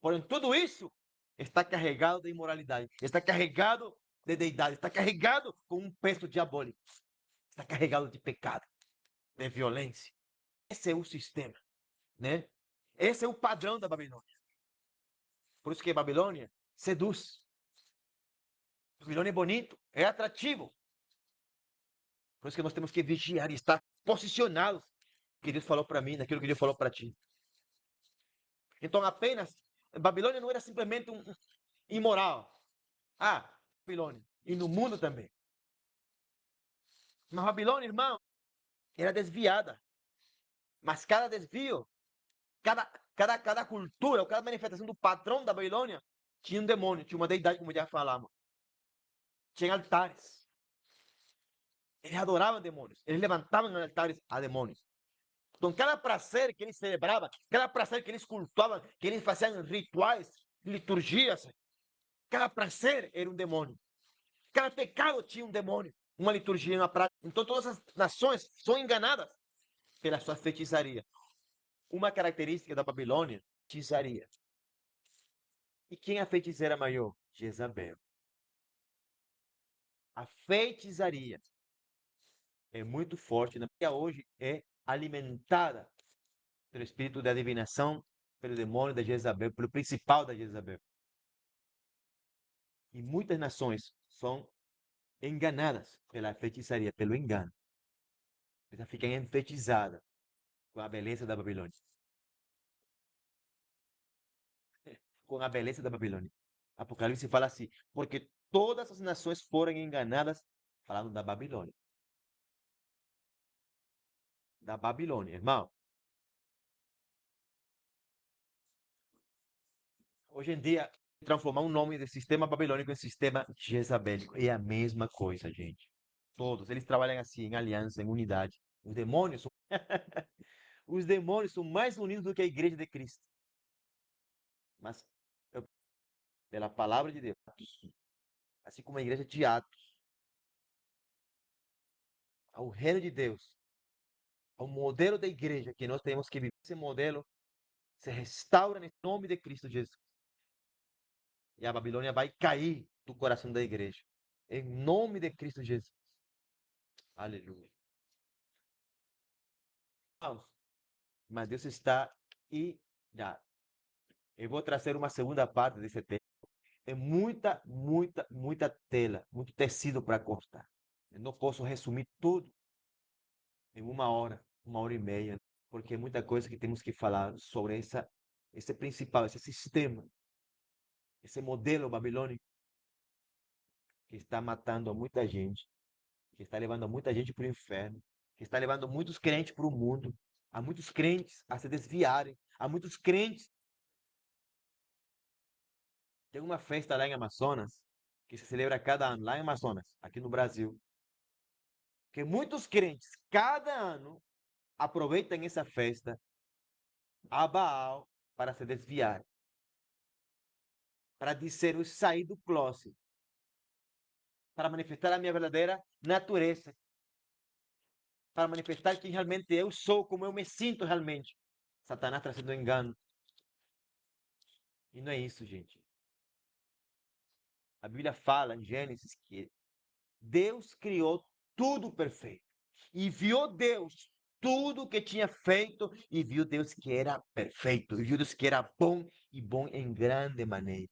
Porém, tudo isso está carregado de imoralidade, está carregado de deidade, está carregado com um peso diabólico, está carregado de pecado, de violência. Esse é o sistema, né? Esse é o padrão da Babilônia. Por isso que Babilônia seduz. Babilônia é bonito, é atrativo. Por isso que nós temos que vigiar e estar posicionados. Que Deus falou para mim, naquilo que Deus falou para ti. Então, apenas, Babilônia não era simplesmente um imoral. Ah, Babilônia. E no mundo também. Mas Babilônia, irmão, era desviada. Mas cada desvio, cada, cada cultura, ou cada manifestação do patrão da Babilônia tinha um demônio, tinha uma deidade, como já falamos. Tinha altares. Eles adoravam demônios. Eles levantavam altares a demônios. Então, cada prazer que eles celebravam, cada prazer que eles cultuavam, que eles faziam rituais, liturgias, cada prazer era um demônio. Cada pecado tinha um demônio, uma liturgia, uma prática. Então, todas as nações são enganadas pela sua feitiçaria. Uma característica da Babilônia, feitiçaria. E quem é a feiticeira maior? Jezabel. A feitiçaria é muito forte, né? E hoje é alimentada pelo espírito da adivinação, pelo demônio da Jezabel, pelo principal da Jezabel. E muitas nações são enganadas pela feitiçaria, pelo engano. Elas ficam enfeitiçadas com a beleza da Babilônia. Com a beleza da Babilônia. Apocalipse fala assim, porque todas as nações foram enganadas, falando da Babilônia. Da Babilônia, irmão. Hoje em dia, transformar um nome de sistema babilônico em sistema jezabélico é a mesma coisa, gente. Todos, eles trabalham assim, em aliança, em unidade. Os demônios são, os demônios são mais unidos do que a igreja de Cristo. Mas, pela palavra de Deus, assim como a igreja de Atos, ao reino de Deus, ao modelo da igreja que nós temos que viver, esse modelo se restaura no nome de Cristo Jesus. E a Babilônia vai cair do coração da igreja. Em nome de Cristo Jesus. Aleluia. Irmãos, mas Deus está irado. Eu vou trazer uma segunda parte desse tema. É muita tela, muito tecido para cortar. Eu não posso resumir tudo em uma hora e meia, porque é muita coisa que temos que falar sobre esse principal, esse sistema, esse modelo babilônico que está matando a muita gente, que está levando a muita gente para o inferno, que está levando muitos crentes para o mundo, há muitos crentes a se desviarem, há muitos crentes. Tem uma festa lá em Amazonas, que se celebra cada ano, lá em Amazonas, aqui no Brasil, que muitos crentes, cada ano, aproveitam essa festa a Baal para se desviar, para dizer eu saí do closet, para manifestar a minha verdadeira natureza, para manifestar que realmente eu sou, como eu me sinto realmente. Satanás trazendo engano. E não é isso, gente. A Bíblia fala em Gênesis que Deus criou tudo perfeito. E viu Deus tudo que tinha feito e viu Deus que era perfeito. E viu Deus que era bom e bom em grande maneira.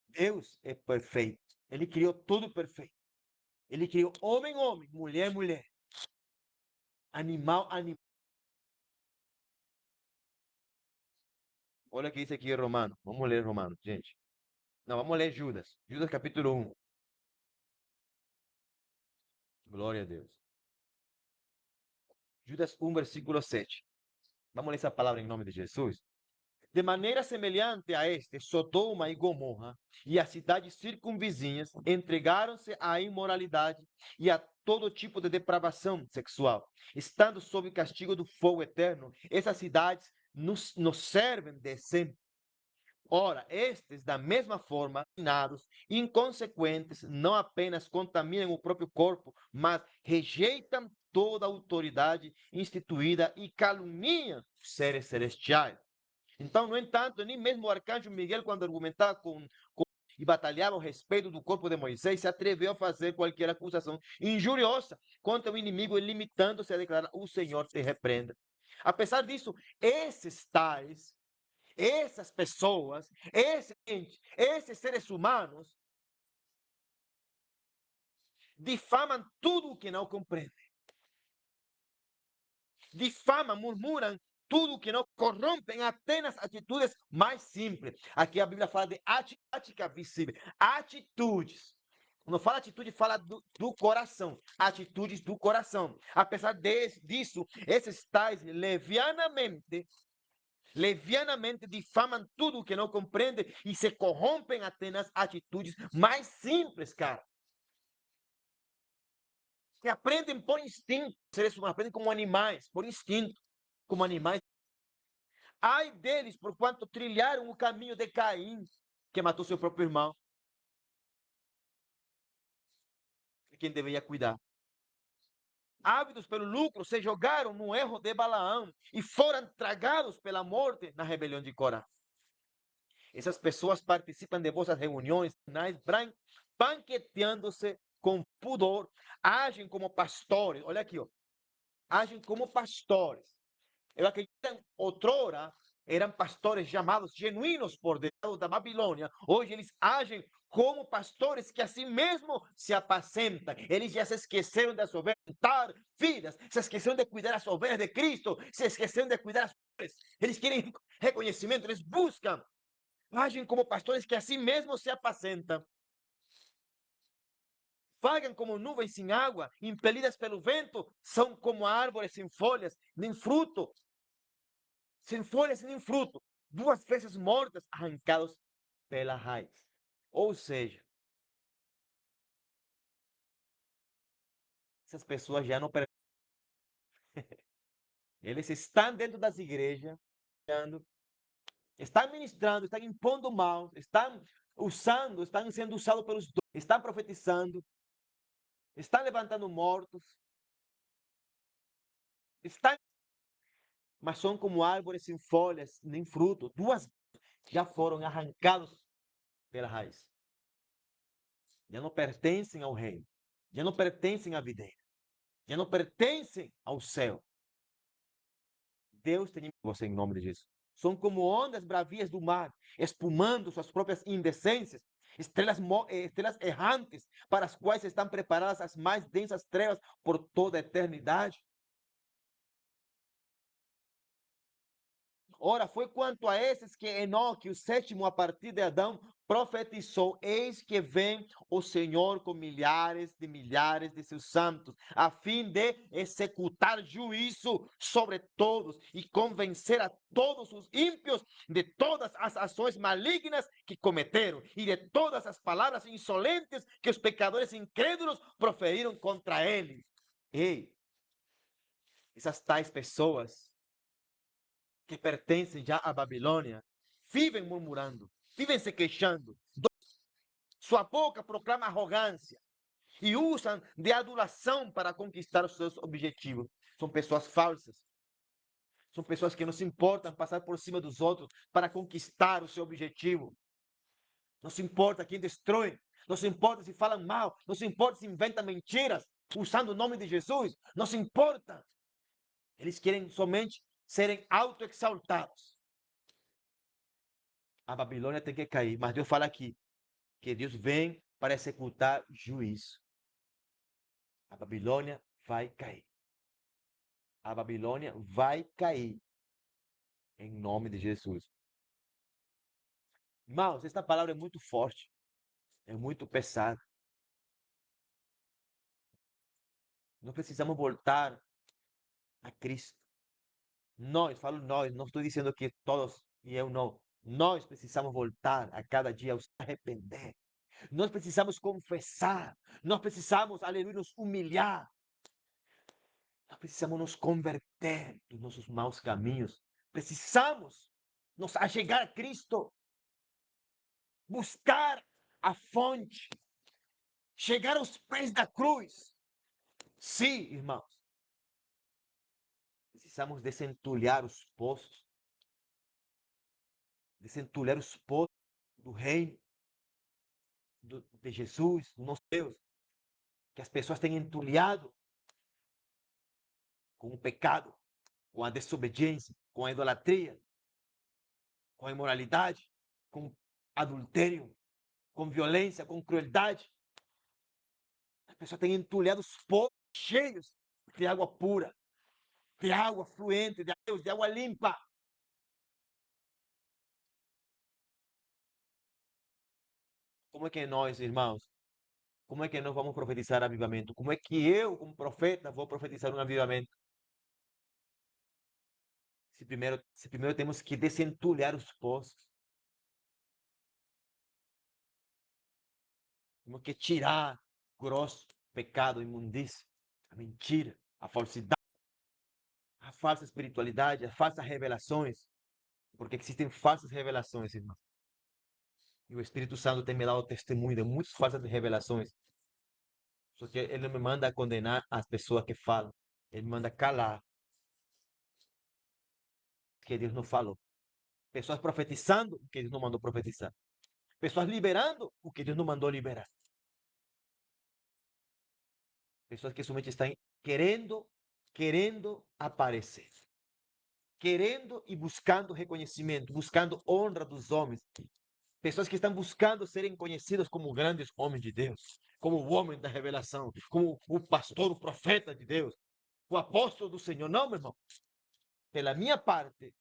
Deus é perfeito. Ele criou tudo perfeito. Ele criou homem, homem, mulher, mulher. Animal, animal. Olha o que diz aqui em Romano. Vamos ler Romano, gente. Não, vamos ler Judas. Judas capítulo 1. Glória a Deus. Judas 1, versículo 7. Vamos ler essa palavra em nome de Jesus. De maneira semelhante a este, Sodoma e Gomorra e as cidades circunvizinhas entregaram-se à imoralidade e a todo tipo de depravação sexual, estando sob o castigo do fogo eterno. Essas cidades nos servem de exemplo. Ora, estes, da mesma forma, inados, inconsequentes, não apenas contaminam o próprio corpo, mas rejeitam toda a autoridade instituída e caluniam os seres celestiais. Então, no entanto, nem mesmo o arcanjo Miguel, quando argumentava e batalhava a respeito do corpo de Moisés, se atreveu a fazer qualquer acusação injuriosa contra o inimigo, limitando-se a declarar: o Senhor te repreenda. Apesar disso, esses tais, essas pessoas, esses seres humanos, difamam tudo o que não compreendem. difamam, murmuram, tudo que não corrompem, apenas atitudes mais simples. Aqui a Bíblia fala de prática visível, atitudes. Quando fala atitude, fala do coração, atitudes do coração. Apesar disso, esses tais levianamente difamam tudo que não compreendem e se corrompem até nas atitudes mais simples, cara. Que aprendem por instinto, seres humanos aprendem como animais, por instinto, como animais. Ai deles, por quanto trilharam o caminho de Caim, que matou seu próprio irmão, de quem deveria cuidar. Ávidos pelo lucro, se jogaram no erro de Balaão e foram tragados pela morte na rebelião de Corá. Essas pessoas participam de vossas reuniões, banqueteando-se com pudor, agem como pastores. Olha aqui, ó. Agem como pastores. Eu acredito que outrora eram pastores chamados genuínos por Deus da Babilônia. Hoje eles agem como pastores que assim mesmo se apacentam. Eles já se esqueceram de asobentar vidas, se esqueceram de cuidar as ovelhas de Cristo, se esqueceram de cuidar as ovelhas. Eles querem reconhecimento, eles buscam. Agem como pastores que assim mesmo se apacentam. Vagam como nuvens sem água, impelidas pelo vento, são como árvores sem folhas, nem fruto, sem folhas nem fruto, duas vezes mortas, arrancados pela raiz. Ou seja, essas pessoas já não. Eles estão dentro das igrejas, estão ministrando, estão impondo mãos, estão usando, estão sendo usados pelos dons, estão profetizando, estão levantando mortos, estão, mas são como árvores sem folhas nem fruto. Duas já foram arrancados pela raiz. Já não pertencem ao reino, já não pertencem à videira, já não pertencem ao céu. Deus tem você em nome de Jesus. São como ondas bravias do mar, espumando suas próprias indecências, estrelas errantes, para as quais estão preparadas as mais densas trevas por toda a eternidade. Ora, foi quanto a esses que Enoque, o sétimo a partir de Adão, profetizou: eis que vem o Senhor com milhares de seus santos, a fim de executar juízo sobre todos e convencer a todos os ímpios de todas as ações malignas que cometeram e de todas as palavras insolentes que os pecadores incrédulos proferiram contra ele. Ei, essas tais pessoas que pertencem já à Babilônia, vivem murmurando, vivem se queixando. Sua boca proclama arrogância e usam de adulação para conquistar os seus objetivos. São pessoas falsas. São pessoas que não se importam passar por cima dos outros para conquistar o seu objetivo. Não se importa quem destrói. Não se importa se falam mal. Não se importa se inventam mentiras usando o nome de Jesus. Não se importa. Eles querem somente serem autoexaltados. A Babilônia tem que cair. Mas Deus fala aqui que Deus vem para executar juízo. A Babilônia vai cair. A Babilônia vai cair. Em nome de Jesus. Irmãos, esta palavra é muito forte. É muito pesada. Nós precisamos voltar a Cristo. Nós, falo nós, não estou dizendo que todos e eu não. Nós precisamos voltar a cada dia a nos arrepender. Nós precisamos confessar. Nós precisamos, aleluia, nos humilhar. Nós precisamos nos converter dos nossos maus caminhos. Precisamos nos achegar a Cristo. Buscar a fonte. Chegar aos pés da cruz. Sim, irmãos. Precisamos desentulhar os poços. Desentulhar os poços do reino de Jesus, do nosso Deus. Que as pessoas têm entulhado com o pecado, com a desobediência, com a idolatria, com a imoralidade, com adultério, com violência, com crueldade. As pessoas têm entulhado os poços cheios de água pura. de água fluente, de Deus, de água limpa. Como é que nós, irmãos, como é que nós vamos profetizar avivamento? Como é que eu, como profeta, vou profetizar um avivamento? Se primeiro temos que desentulhar os poços, temos que tirar o grosso, pecado, imundícia, a mentira, a falsidade, a falsa espiritualidade, as falsas revelações, porque existem falsas revelações, irmão. E o Espírito Santo tem me dado testemunho de muitas falsas revelações. Só que ele não me manda condenar as pessoas que falam. Ele me manda calar, que Deus não falou. Pessoas profetizando o que Deus não mandou profetizar. Pessoas liberando o que Deus não mandou liberar. Pessoas que somente estão querendo aparecer. Querendo e buscando reconhecimento, buscando honra dos homens. Pessoas que estão buscando serem conhecidas como grandes homens de Deus, como o homem da revelação, como o pastor, o profeta de Deus, o apóstolo do Senhor. Não, meu irmão. Pela minha parte,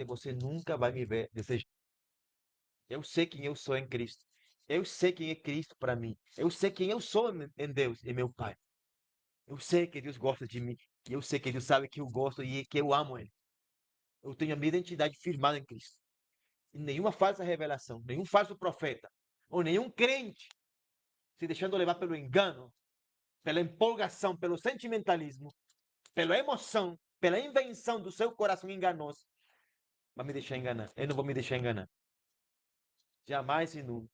você nunca vai me ver desse jeito. Eu sei quem eu sou em Cristo. Eu sei quem é Cristo para mim. Eu sei quem eu sou em Deus e meu Pai. Eu sei que Deus gosta de mim. E eu sei que Deus sabe que eu gosto e que eu amo Ele. Eu tenho a minha identidade firmada em Cristo. E nenhuma falsa revelação, nenhum falso profeta, ou nenhum crente se deixando levar pelo engano, pela empolgação, pelo sentimentalismo, pela emoção, pela invenção do seu coração enganoso, vai me deixar enganar. Eu não vou me deixar enganar. Jamais e nunca.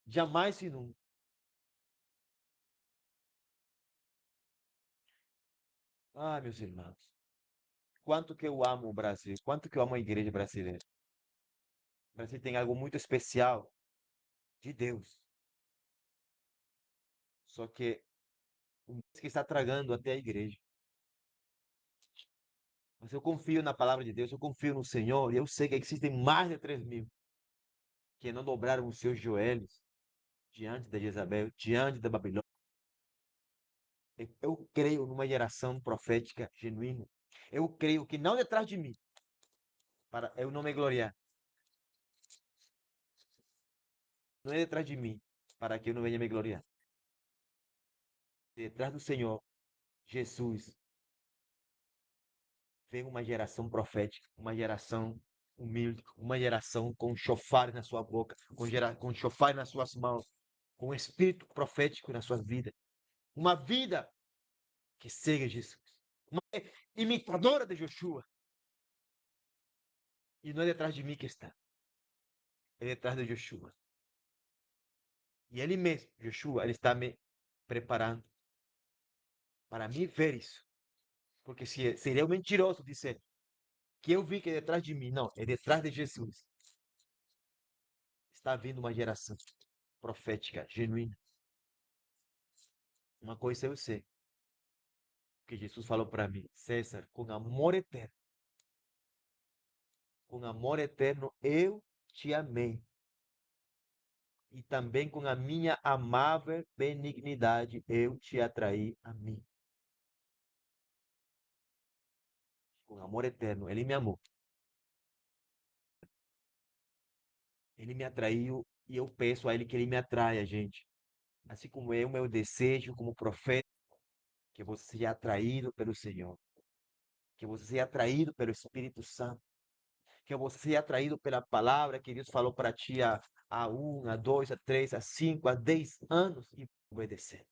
Jamais e nunca. Ah, meus irmãos, quanto que eu amo o Brasil, quanto que eu amo a igreja brasileira. O Brasil tem algo muito especial de Deus. Só que o que está tragando até a igreja. Mas eu confio na palavra de Deus, eu confio no Senhor, e eu sei que existem mais de 3.000 que não dobraram os seus joelhos diante de Jezabel, diante da Babilônia. Eu creio numa geração profética genuína. Eu creio que não detrás de mim, para eu não me gloriar, não é detrás de mim, para que eu não venha me gloriar. Detrás do Senhor, Jesus, vem uma geração profética, uma geração humilde, uma geração com chofar na sua boca, com chofar nas suas mãos, com um espírito profético na sua vida. Uma vida que seja Jesus. Uma imitadora de Joshua. E não é detrás de mim que está, é detrás de Joshua. E ele mesmo, Joshua, ele está me preparando para me ver isso. Porque seria um mentiroso dizer que eu vi que é detrás de mim. Não, é detrás de Jesus. Está vindo uma geração profética, genuína. Uma coisa eu sei, que Jesus falou para mim, César, com amor eterno eu te amei. E também com a minha amável benignidade eu te atraí a mim. Com amor eterno, ele me amou. Ele me atraiu e eu peço a ele que ele me atraia, gente. Assim como é o meu desejo como profeta, que você seja atraído pelo Senhor, que você seja atraído pelo Espírito Santo, que você seja atraído pela palavra que Deus falou para ti há 1, há 2, há 3, há 5, há 10 anos e obedecer.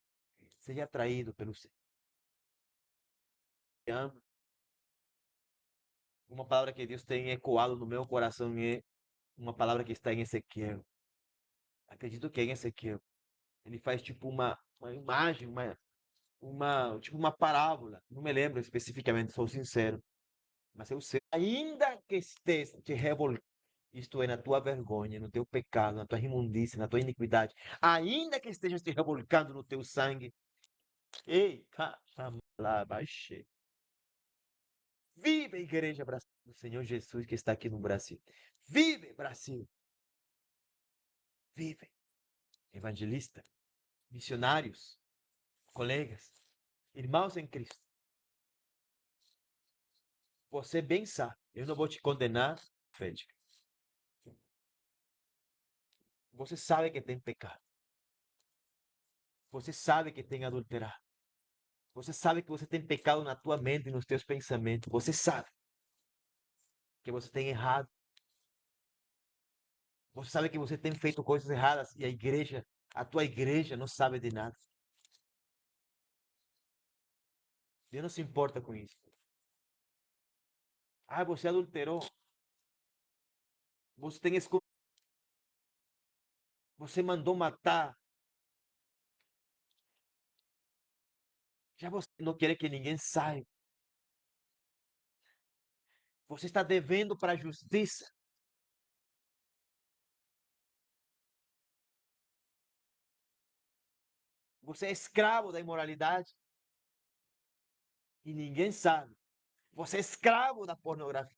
Seja atraído pelo Senhor. Uma palavra que Deus tem ecoado no meu coração é uma palavra que está em Ezequiel. Acredito que é em Ezequiel. Ele faz tipo uma imagem, tipo uma parábola. Não me lembro especificamente, sou sincero. Mas eu sei, ainda que estés te revoltando, isto é, na tua vergonha, no teu pecado, na tua imundícia, na tua iniquidade, ainda que estejas te revolcando no teu sangue, ei, lá, baixei. Vive, igreja do Senhor Jesus que está aqui no Brasil. Vive, Brasil. Vive. Evangelista, missionários, colegas. Irmãos em Cristo, você bem sabe, eu não vou te condenar, Fred. Você sabe que tem pecado. Você sabe que tem adulterado. Você sabe que você tem pecado na tua mente e nos teus pensamentos. Você sabe que você tem errado. Você sabe que você tem feito coisas erradas e a tua igreja não sabe de nada. Deus não se importa com isso. Ah, você adulterou. Você tem você mandou matar. Já você não quer que ninguém saiba. Você está devendo para a justiça. Você é escravo da imoralidade e ninguém sabe. Você é escravo da pornografia.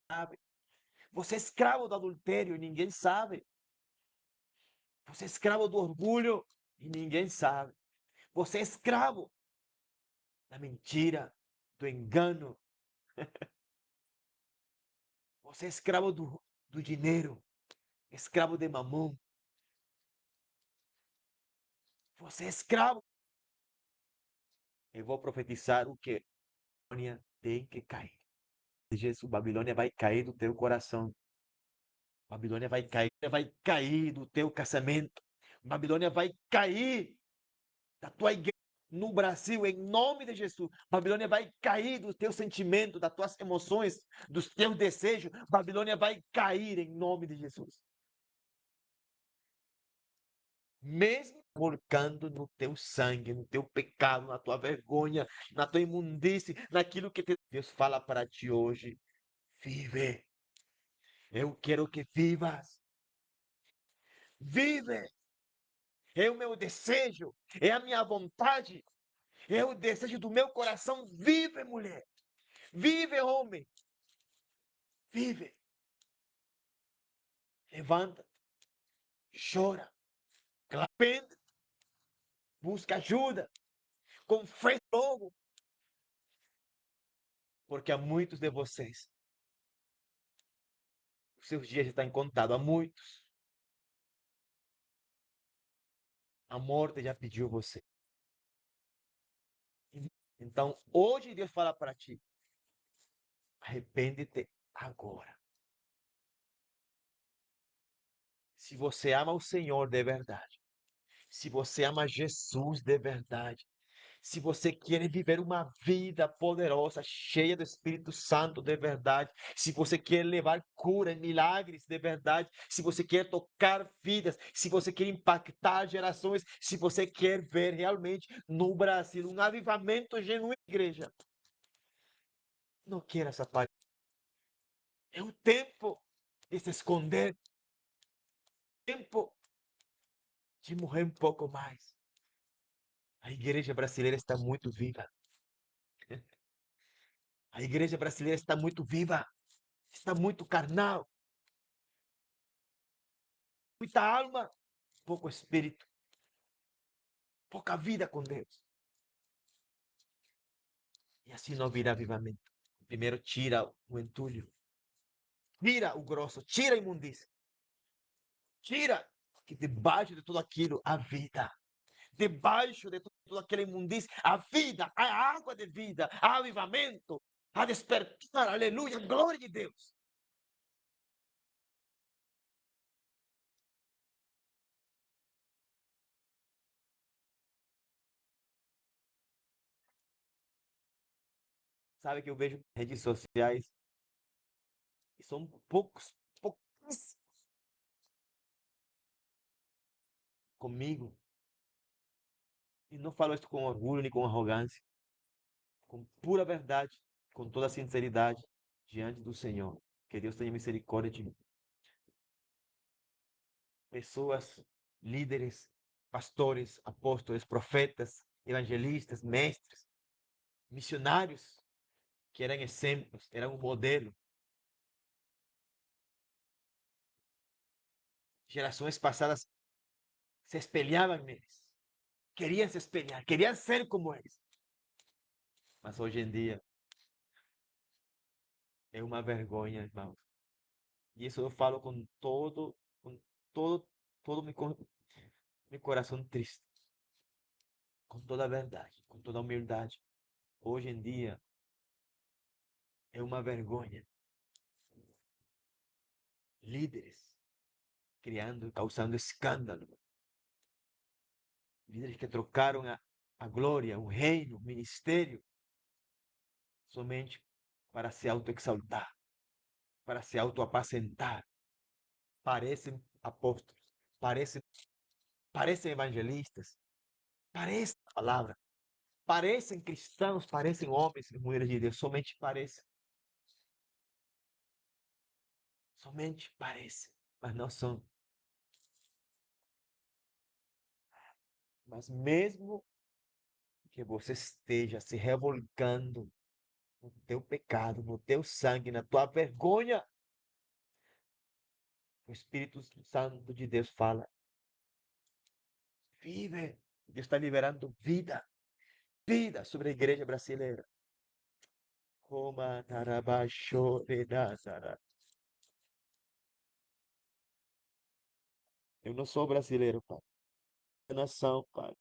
Você é escravo do adultério e ninguém sabe. Você é escravo do orgulho e ninguém sabe. Você é escravo da mentira, do engano. Você é escravo do dinheiro, escravo de mamão. Você é escravo. Eu vou profetizar o que? Babilônia tem que cair. Jesus, Babilônia vai cair do teu coração. Babilônia vai cair do teu casamento. Babilônia vai cair da tua igreja no Brasil, em nome de Jesus. Babilônia vai cair do teu sentimento, das tuas emoções, dos teus desejos. Babilônia vai cair em nome de Jesus. Mesmo colocando no teu sangue, no teu pecado, na tua vergonha, na tua imundície, naquilo que Deus fala para ti hoje. Vive. Eu quero que vivas. Vive. É o meu desejo, é a minha vontade, é o desejo do meu coração. Vive, mulher. Vive, homem. Vive. Levanta, chora, clapende, busca ajuda, confessa logo, porque há muitos de vocês, os seus dias estão contados. Há muitos. A morte já pediu você. Então, hoje Deus fala para ti: arrepende-te agora. Se você ama o Senhor de verdade, se você ama Jesus de verdade, se você quer viver uma vida poderosa, cheia do Espírito Santo de verdade, se você quer levar cura, milagres de verdade, se você quer tocar vidas, se você quer impactar gerações, se você quer ver realmente no Brasil um avivamento genuíno, igreja, não queira essa parte. É o tempo de se esconder, tempo de morrer um pouco mais. A igreja brasileira está muito viva. A igreja brasileira está muito viva, está muito carnal, muita alma, pouco espírito, pouca vida com Deus. E assim não virá avivamento. Primeiro tira o entulho, tira o grosso, tira a imundícia, tira que debaixo de tudo aquilo a vida. Debaixo de tudo aquela imundícia, a vida, a água de vida, a avivamento, a despertar, aleluia, glória de Deus. Sabe que eu vejo redes sociais e são pouquíssimos comigo. E não falo isso com orgulho nem com arrogância, com pura verdade, com toda sinceridade diante do Senhor. Que Deus tenha misericórdia de mim. Pessoas, líderes, pastores, apóstolos, profetas, evangelistas, mestres, missionários, que eram exemplos, eram um modelo. Gerações passadas se espelhavam neles. Queriam se espelhar, queriam ser como eles. Mas hoje em dia é uma vergonha, irmão. E isso eu falo com todo, todo meu coração triste, com toda a verdade, com toda a humildade. Hoje em dia é uma vergonha. Líderes criando, causando escândalo. Líderes que trocaram a glória, o reino, o ministério, somente para se autoexaltar, para se autoapacentar. Parecem apóstolos, parecem, parecem evangelistas, parecem a palavra, parecem cristãos, parecem homens e mulheres de Deus, somente parecem, mas não são. Mas mesmo que você esteja se revolcando no teu pecado, no teu sangue, na tua vergonha, o Espírito Santo de Deus fala: vive. Deus está liberando vida, vida sobre a igreja brasileira. Coma tarabasho de Nazaré. Eu não sou brasileiro, pai. É nação, pai.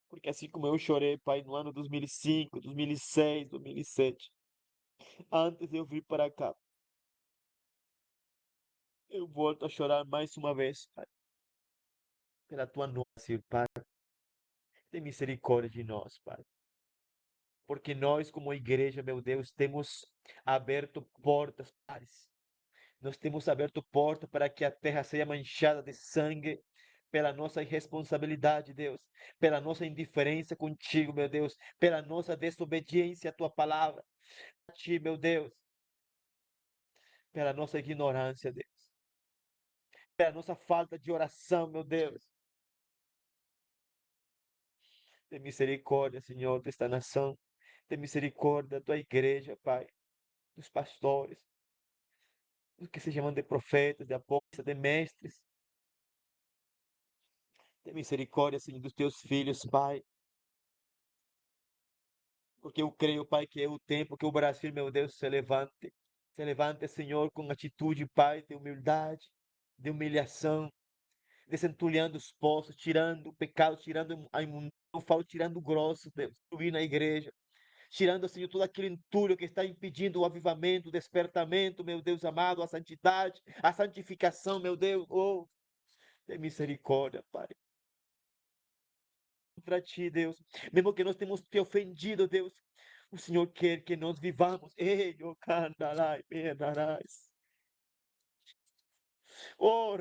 Porque assim como eu chorei, pai, no ano 2005, 2006, 2007, antes de eu vir para cá, eu volto a chorar mais uma vez, pai, pela tua nossa, pai. Tem misericórdia de nós, pai. Porque nós, como igreja, meu Deus, temos aberto portas, pai. Nós temos aberto porta para que a terra seja manchada de sangue pela nossa irresponsabilidade, Deus, pela nossa indiferença contigo, meu Deus, pela nossa desobediência à tua palavra, a ti, meu Deus, pela nossa ignorância, Deus, pela nossa falta de oração, meu Deus. Tem misericórdia, Senhor, desta nação. Tem misericórdia da tua igreja, Pai, dos pastores, dos que se chamam de profetas, de apóstolos, de mestres. Tem misericórdia, Senhor, dos teus filhos, Pai. Porque eu creio, Pai, que é o tempo que o Brasil, meu Deus, se levante. Se levante, Senhor, com atitude, Pai, de humildade, de humilhação, desentulhando os poços, tirando o pecado, tirando a imundícia. Eu falo, tirando o grosso, Deus, subir na igreja. Tirando, Senhor, todo aquele entulho que está impedindo o avivamento, o despertamento, meu Deus amado, a santidade, a santificação, meu Deus. Oh, tem misericórdia, Pai. Contra ti, Deus. Mesmo que nós temos te ofendido, Deus, o Senhor quer que nós vivamos. Ei, oh, candarai, pedarás. Oh,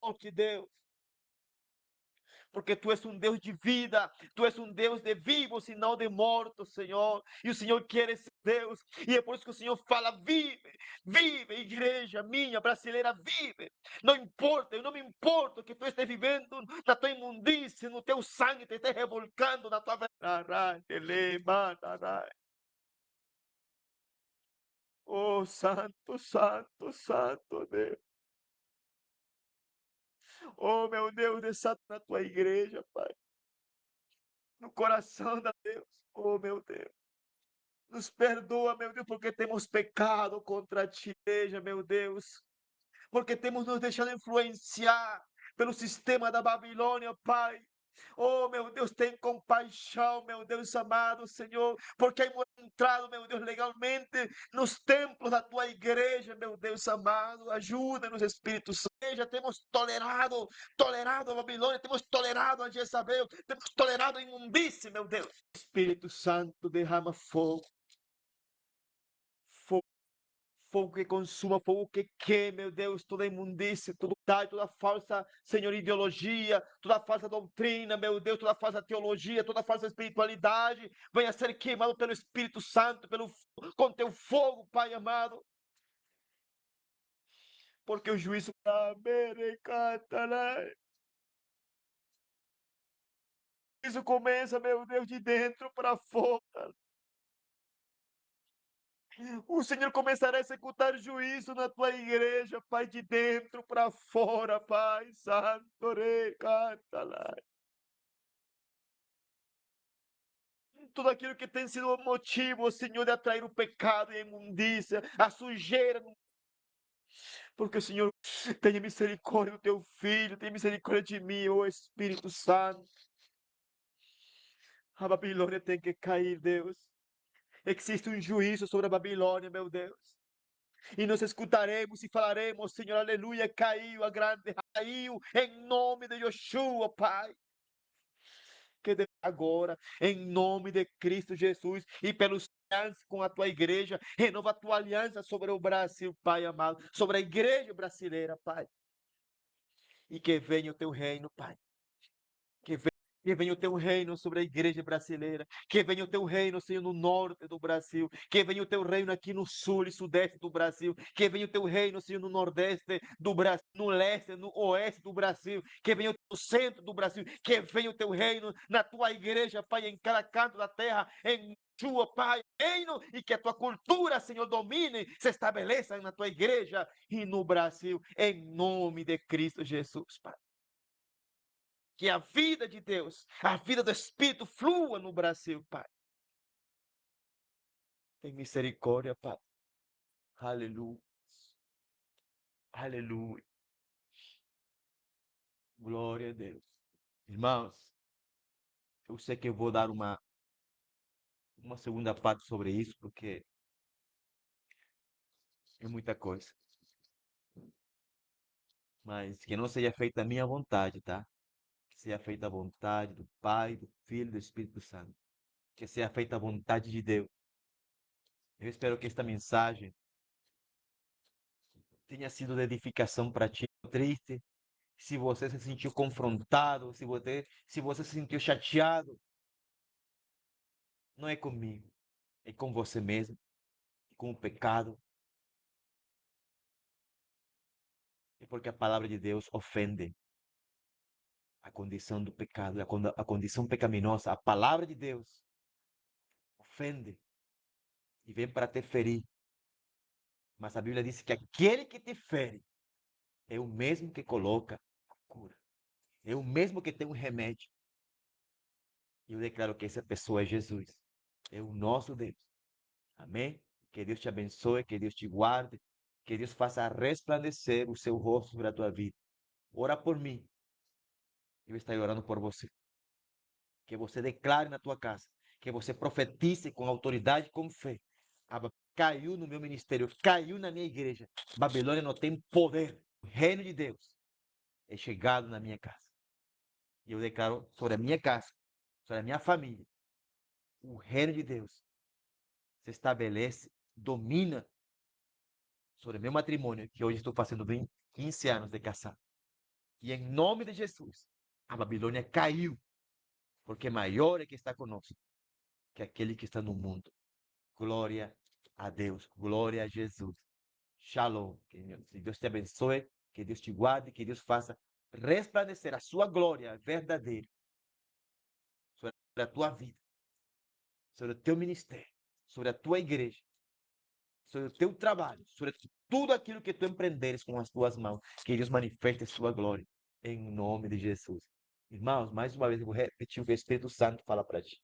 oh, que Deus. Porque tu és um Deus de vida, tu és um Deus de vivos e não de mortos, Senhor. E o Senhor quer esse Deus, e é por isso que o Senhor fala: vive, vive, igreja minha brasileira, vive. Não importa, eu não me importo que tu esteja vivendo na tua imundície, no teu sangue, te esteja revolcando na tua verdade. Oh, santo, santo, santo Deus. Oh, meu Deus, desata na tua igreja, Pai. No coração da Deus. Oh, meu Deus. Nos perdoa, meu Deus, porque temos pecado contra ti, igreja, meu Deus. Porque temos nos deixado influenciar pelo sistema da Babilônia, Pai. Oh, meu Deus, tem compaixão, meu Deus amado, Senhor, porque hemos entrado, meu Deus, legalmente nos templos da tua igreja, meu Deus amado. Ajuda-nos, Espírito Santo. Igreja, temos tolerado a Babilônia, temos tolerado a Jezabel, temos tolerado a imundície, meu Deus. Espírito Santo, derrama fogo, fogo, fogo que consuma, fogo que queime, meu Deus, toda imundície, toda falsa, Senhor, ideologia, toda falsa doutrina, meu Deus, toda falsa teologia, toda falsa espiritualidade, venha ser queimado pelo Espírito Santo, com teu fogo, Pai amado, porque o juízo isso começa, meu Deus, de dentro para fora. O Senhor começará a executar juízo na tua igreja, Pai, de dentro para fora, Pai. Santo Rei, canta lá. Tudo aquilo que tem sido o motivo, Senhor, de atrair o pecado e a imundícia, a sujeira, porque o Senhor tenha misericórdia do teu filho, tenha misericórdia de mim, ô Espírito Santo. A Babilônia tem que cair, Deus. Existe um juízo sobre a Babilônia, meu Deus. E nós escutaremos e falaremos, Senhor, aleluia, caiu a grande, caiu em nome de Yeshua, Pai. Que agora, em nome de Cristo Jesus e pelos alianças com a tua igreja, renova a tua aliança sobre o Brasil, Pai amado, sobre a igreja brasileira, Pai. E que venha o teu reino, Pai. Que venha, que venha o teu reino sobre a igreja brasileira. Que venha o teu reino, Senhor, no norte do Brasil. Que venha o teu reino aqui no sul e sudeste do Brasil. Que venha o teu reino, Senhor, no nordeste do Brasil, no leste, no oeste do Brasil. Que venha o centro do Brasil. Que venha o teu reino na tua igreja, Pai, em cada canto da terra, em tua, Pai, reino, e que a tua cultura, Senhor, domine, se estabeleça na tua igreja e no Brasil, em nome de Cristo Jesus, Pai. Que a vida de Deus, a vida do Espírito flua no Brasil, Pai. Tem misericórdia, Pai. Aleluia. Aleluia. Glória a Deus. Irmãos, eu sei que eu vou dar uma segunda parte sobre isso, porque é muita coisa. Mas que não seja feita a minha vontade, tá? Que seja feita a vontade do Pai, do Filho e do Espírito Santo. Que seja feita a vontade de Deus. Eu espero que esta mensagem tenha sido de edificação para ti. Triste, se você se sentiu confrontado, se você se sentiu chateado, não é comigo, é com você mesmo, com o pecado, é porque a palavra de Deus ofende a condição do pecado, a condição pecaminosa. A palavra de Deus ofende e vem para te ferir. Mas a Bíblia diz que aquele que te fere é o mesmo que coloca a cura, é o mesmo que tem um remédio. E eu declaro que essa pessoa é Jesus, é o nosso Deus. Amém? Que Deus te abençoe, que Deus te guarde, que Deus faça resplandecer o seu rosto sobre a tua vida. Ora por mim, eu estarei orando por você. Que você declare na tua casa, que você profetize com autoridade e com fé. Caiu no meu ministério, caiu na minha igreja. Babilônia não tem poder. O reino de Deus é chegado na minha casa. E eu declaro sobre a minha casa, sobre a minha família, o reino de Deus se estabelece, domina sobre meu matrimônio, que hoje estou fazendo 15 anos de casado. E em nome de Jesus, a Babilônia caiu, porque maior é que está conosco que aquele que está no mundo. Glória a Deus, glória a Jesus. Shalom. Que Deus te abençoe, que Deus te guarde, que Deus faça resplandecer a sua glória verdadeira sobre a tua vida, sobre o teu ministério, sobre a tua igreja, sobre o teu trabalho, sobre tudo aquilo que tu empreenderes com as tuas mãos. Que Deus manifeste a sua glória, em nome de Jesus. Irmãos, mais uma vez eu vou repetir o que o Espírito Santo fala para ti.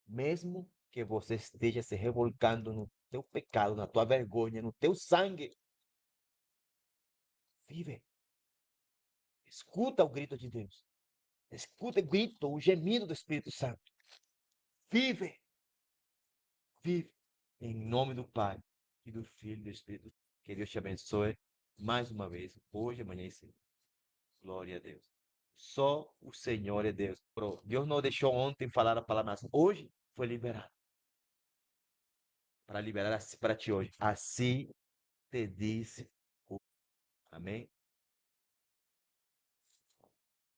Mesmo que você esteja se revolcando no teu pecado, na tua vergonha, no teu sangue, vive. Escuta o grito de Deus. Escuta o grito, o gemido do Espírito Santo. Vive. Vive. Em nome do Pai e do Filho e do Espírito. Que Deus te abençoe mais uma vez, hoje, amanhã e sempre. Glória a Deus. Só o Senhor é Deus. Deus não deixou ontem falar a palavra, mas hoje foi liberado. Para liberar para ti hoje. Assim te disse. Amém?